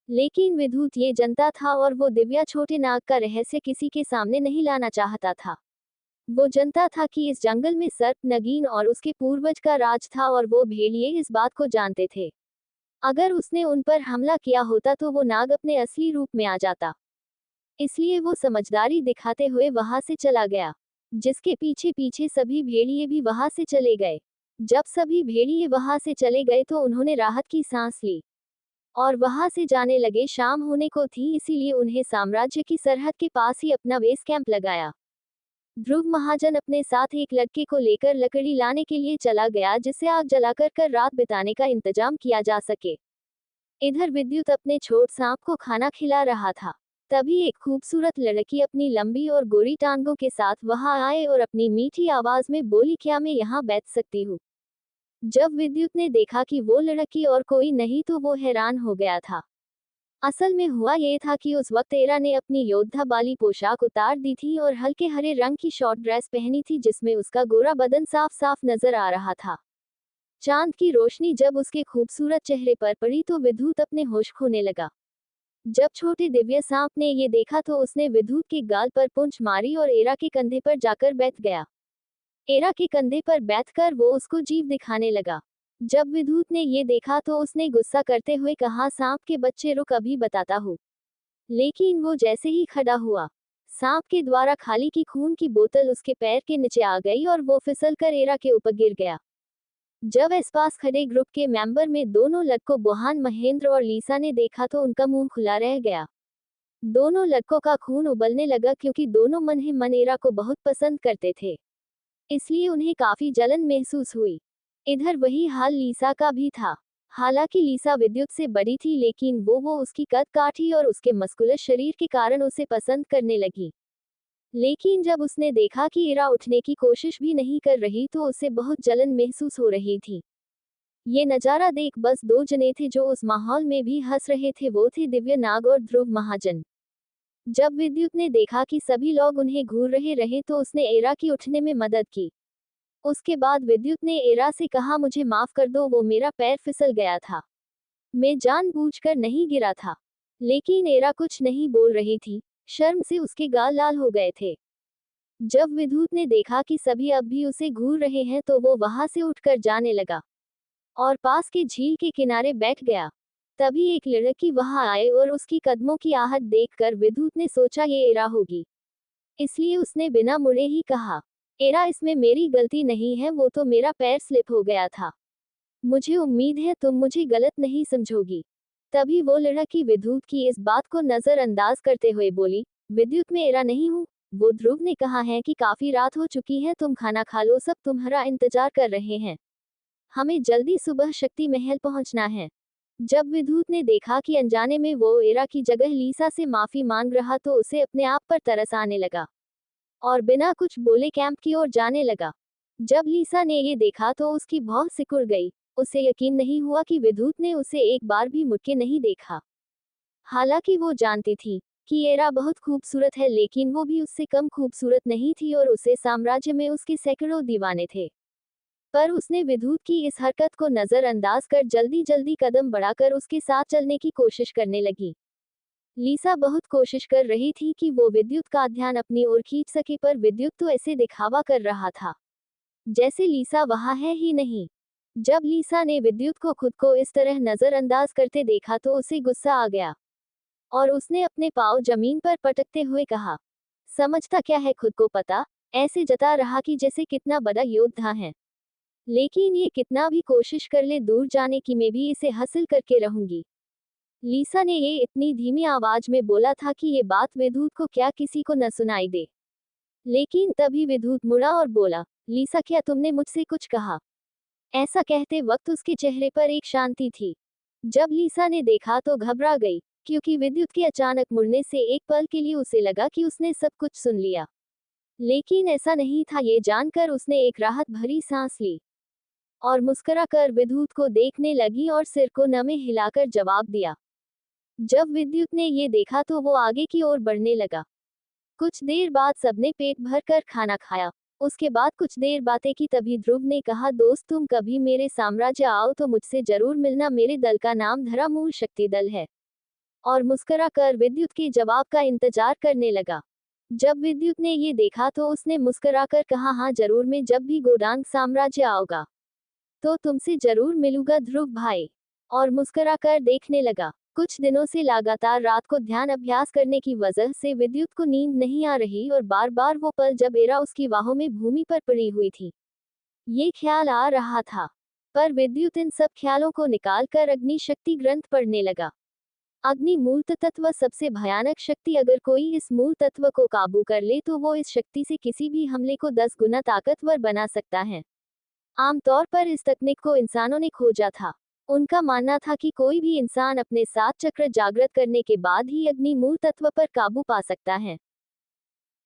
लेकिन विद्युत ये जनता था और वो दिव्या छोटे नाग का रहस्य किसी के सामने नहीं लाना चाहता था। वो जनता था कि इस जंगल में सर्प, नगीन और उसके पूर्वज का राज था और वो भेड़िए इस बात को जानते थे। अगर उसने उन पर हमला किया होता तो वो नाग अपने असली रूप में आ जाता। इसलिए वो समझदारी दिखाते हुए वहां से चला गया, जिसके पीछे पीछे सभी भेड़िए भी वहां से चले गए। जब सभी भेड़िए वहां से चले गए तो उन्होंने राहत की सांस ली और वहां से जाने लगे। शाम होने को थी, इसीलिए उन्हें साम्राज्य की सरहद के पास ही अपना बेस कैंप लगाया। ध्रुव महाजन अपने साथ एक लड़के को लेकर लकड़ी लाने के लिए चला गया, जिससे आग जलाकर कर रात बिताने का इंतजाम किया जा सके। इधर विद्युत अपने छोट सांप को खाना खिला रहा था। तभी एक खूबसूरत लड़की अपनी लंबी और गोरी टांगों के साथ वहां आए और अपनी मीठी आवाज में बोली, क्या मैं यहाँ बैठ सकती हूँ। जब विद्युत ने देखा कि वो लड़की और कोई नहीं तो वो हैरान हो गया था। असल में हुआ ये था कि उस वक्त इरा ने अपनी योद्धा वाली पोशाक उतार दी थी और हल्के हरे रंग की शॉर्ट ड्रेस पहनी थी, जिसमें उसका गोरा बदन साफ साफ नजर आ रहा था। चांद की रोशनी जब उसके खूबसूरत चेहरे पर पड़ी तो विद्युत अपने होश खोने लगा। जब छोटे दिव्य सांप ने ये देखा तो उसने विद्युत के गाल पर पूंछ मारी और इरा के कंधे पर जाकर बैठ गया। इरा के कंधे पर बैठकर वो उसको जीभ दिखाने लगा। जब विद्युत ने ये देखा तो उसने गुस्सा करते हुए कहा, सांप के बच्चे रुक, अभी बताता हूँ। लेकिन वो जैसे ही खड़ा हुआ, सांप के द्वारा खाली की खून की बोतल उसके पैर के नीचे आ गई और वो फिसल कर इरा के ऊपर गिर गया। जब इस पास खड़े ग्रुप के मेंबर में दोनों लड़कों बोहान, महेंद्र और लीसा ने देखा तो उनका मुंह खुला रह गया। दोनों लड़कों का खून उबलने लगा, क्योंकि दोनों मन ही मन इरा को बहुत पसंद करते थे, इसलिए उन्हें काफी जलन महसूस हुई। इधर वही हाल लीसा का भी था। हालांकि लीसा विद्युत से बड़ी थी, लेकिन वो उसकी कद काठी और उसके मस्कुलर शरीर के कारण उसे पसंद करने लगी। लेकिन जब उसने देखा कि इरा उठने की कोशिश भी नहीं कर रही तो उसे बहुत जलन महसूस हो रही थी। ये नजारा देख बस दो जने थे जो उस माहौल में भी हंस रहे थे, वो थे दिव्य नाग और ध्रुव महाजन। जब विद्युत ने देखा कि सभी लोग उन्हें घूर रहे तो उसने इरा की उठने में मदद की। उसके बाद विद्युत ने इरा से कहा, मुझे माफ कर दो, वो मेरा पैर फिसल गया था, मैं जानबूझकर नहीं गिरा था। लेकिन इरा कुछ नहीं बोल रही थी, शर्म से उसके गाल लाल हो गए थे। जब विद्युत ने देखा कि सभी अब भी उसे घूर रहे हैं तो वो वहां से उठकर जाने लगा और पास के झील के किनारे बैठ गया। तभी एक लड़की वहां आए और उसकी कदमों की आहट देखकर विद्युत ने सोचा ये इरा होगी, इसलिए उसने बिना मुड़े ही कहा, इरा, इसमें मेरी गलती नहीं है, वो तो मेरा पैर स्लिप हो गया था। मुझे उम्मीद है तुम मुझे गलत नहीं समझोगी। तभी वो लड़की विद्युत की इस बात को नजरअंदाज करते हुए बोली, विद्युत में एरा नहीं हूँ। वो ध्रुव ने कहा है कि काफी रात हो चुकी है, तुम खाना खा लो, सब तुम्हारा इंतजार कर रहे हैं। हमें जल्दी सुबह शक्ति महल पहुंचना है। जब विद्युत ने देखा कि अनजाने में वो एरा की जगह लीसा से माफी मांग रहा तो उसे अपने आप पर तरस आने लगा और बिना कुछ बोले कैंप की ओर जाने लगा। जब लीसा ने ये देखा तो उसकी भौं सिकुड़ गई। उसे यकीन नहीं हुआ कि विद्युत ने उसे एक बार भी मुड़ के नहीं देखा। हालांकि वो जानती थी कि एरा बहुत खूबसूरत है, लेकिन वो भी उससे कम खूबसूरत नहीं थी और उसे साम्राज्य में उसके सैकड़ों दीवाने थे। पर उसने विद्युत की इस हरकत को नजरअंदाज कर जल्दी जल्दी कदम बढ़ाकर उसके साथ चलने की कोशिश करने लगी। लीसा बहुत कोशिश कर रही थी कि वो विद्युत का ध्यान अपनी ओर खींच सके, पर विद्युत तो ऐसे दिखावा कर रहा था जैसे लीसा वहां है ही नहीं। जब लीसा ने विद्युत को खुद को इस तरह नजरअंदाज करते देखा तो उसे गुस्सा आ गया और उसने अपने पांव जमीन पर पटकते हुए कहा, समझता क्या है खुद को, पता ऐसे जता रहा कि जैसे कितना बड़ा योद्धा है। लेकिन ये कितना भी कोशिश कर ले दूर जाने की, मैं भी इसे हासिल करके रहूंगी। लीसा ने ये इतनी धीमी आवाज में बोला था कि ये बात विद्युत को क्या किसी को न सुनाई दे। लेकिन तभी विद्युत मुड़ा और बोला, लीसा क्या तुमने मुझसे कुछ कहा? ऐसा कहते वक्त उसके चेहरे पर एक शांति थी। जब लीसा ने देखा तो घबरा गई, क्योंकि विद्युत के अचानक मुड़ने से एक पल के लिए उसे लगा कि उसने सब कुछ सुन लिया। लेकिन ऐसा नहीं था। ये जानकर उसने एक राहत भरी सांस ली और मुस्कुराकर विद्युत को देखने लगी और सिर को नमे हिलाकर जवाब दिया। जब विद्युत ने ये देखा तो वो आगे की ओर बढ़ने लगा। कुछ देर बाद सबने पेट भर कर खाना खाया। उसके बाद कुछ देर बातें की, तभी ध्रुव ने कहा, दोस्त तुम कभी मेरे साम्राज्य आओ तो मुझसे जरूर मिलना, मेरे दल का नाम धरामूल शक्ति दल है। और मुस्कुराकर विद्युत के जवाब का इंतजार करने लगा। जब विद्युत ने ये देखा तो उसने मुस्कुराकर कहा, हाँ जरूर, मैं जब भी गोडांग साम्राज्य आओगा तो तुमसे जरूर मिलूंगा ध्रुव भाई। और मुस्कुराकर देखने लगा। कुछ दिनों से लगातार रात को ध्यान अभ्यास करने की वजह से विद्युत को नींद नहीं आ रही और बार बार वो पल जब एरा उसकी बाहों में भूमि पर पड़ी हुई थी, ये ख्याल आ रहा था। पर विद्युत इन सब ख्यालों को निकालकर अग्नि शक्ति ग्रंथ पढ़ने लगा। अग्नि मूल तत्व सबसे भयानक शक्ति, अगर कोई इस मूल तत्व को काबू कर ले तो वो इस शक्ति से किसी भी हमले को 10 गुना ताकतवर बना सकता है। आमतौर पर इस तकनीक को इंसानों ने खोजा था। उनका मानना था कि कोई भी इंसान अपने 7 चक्र जागृत करने के बाद ही अग्नि मूल तत्व पर काबू पा सकता है।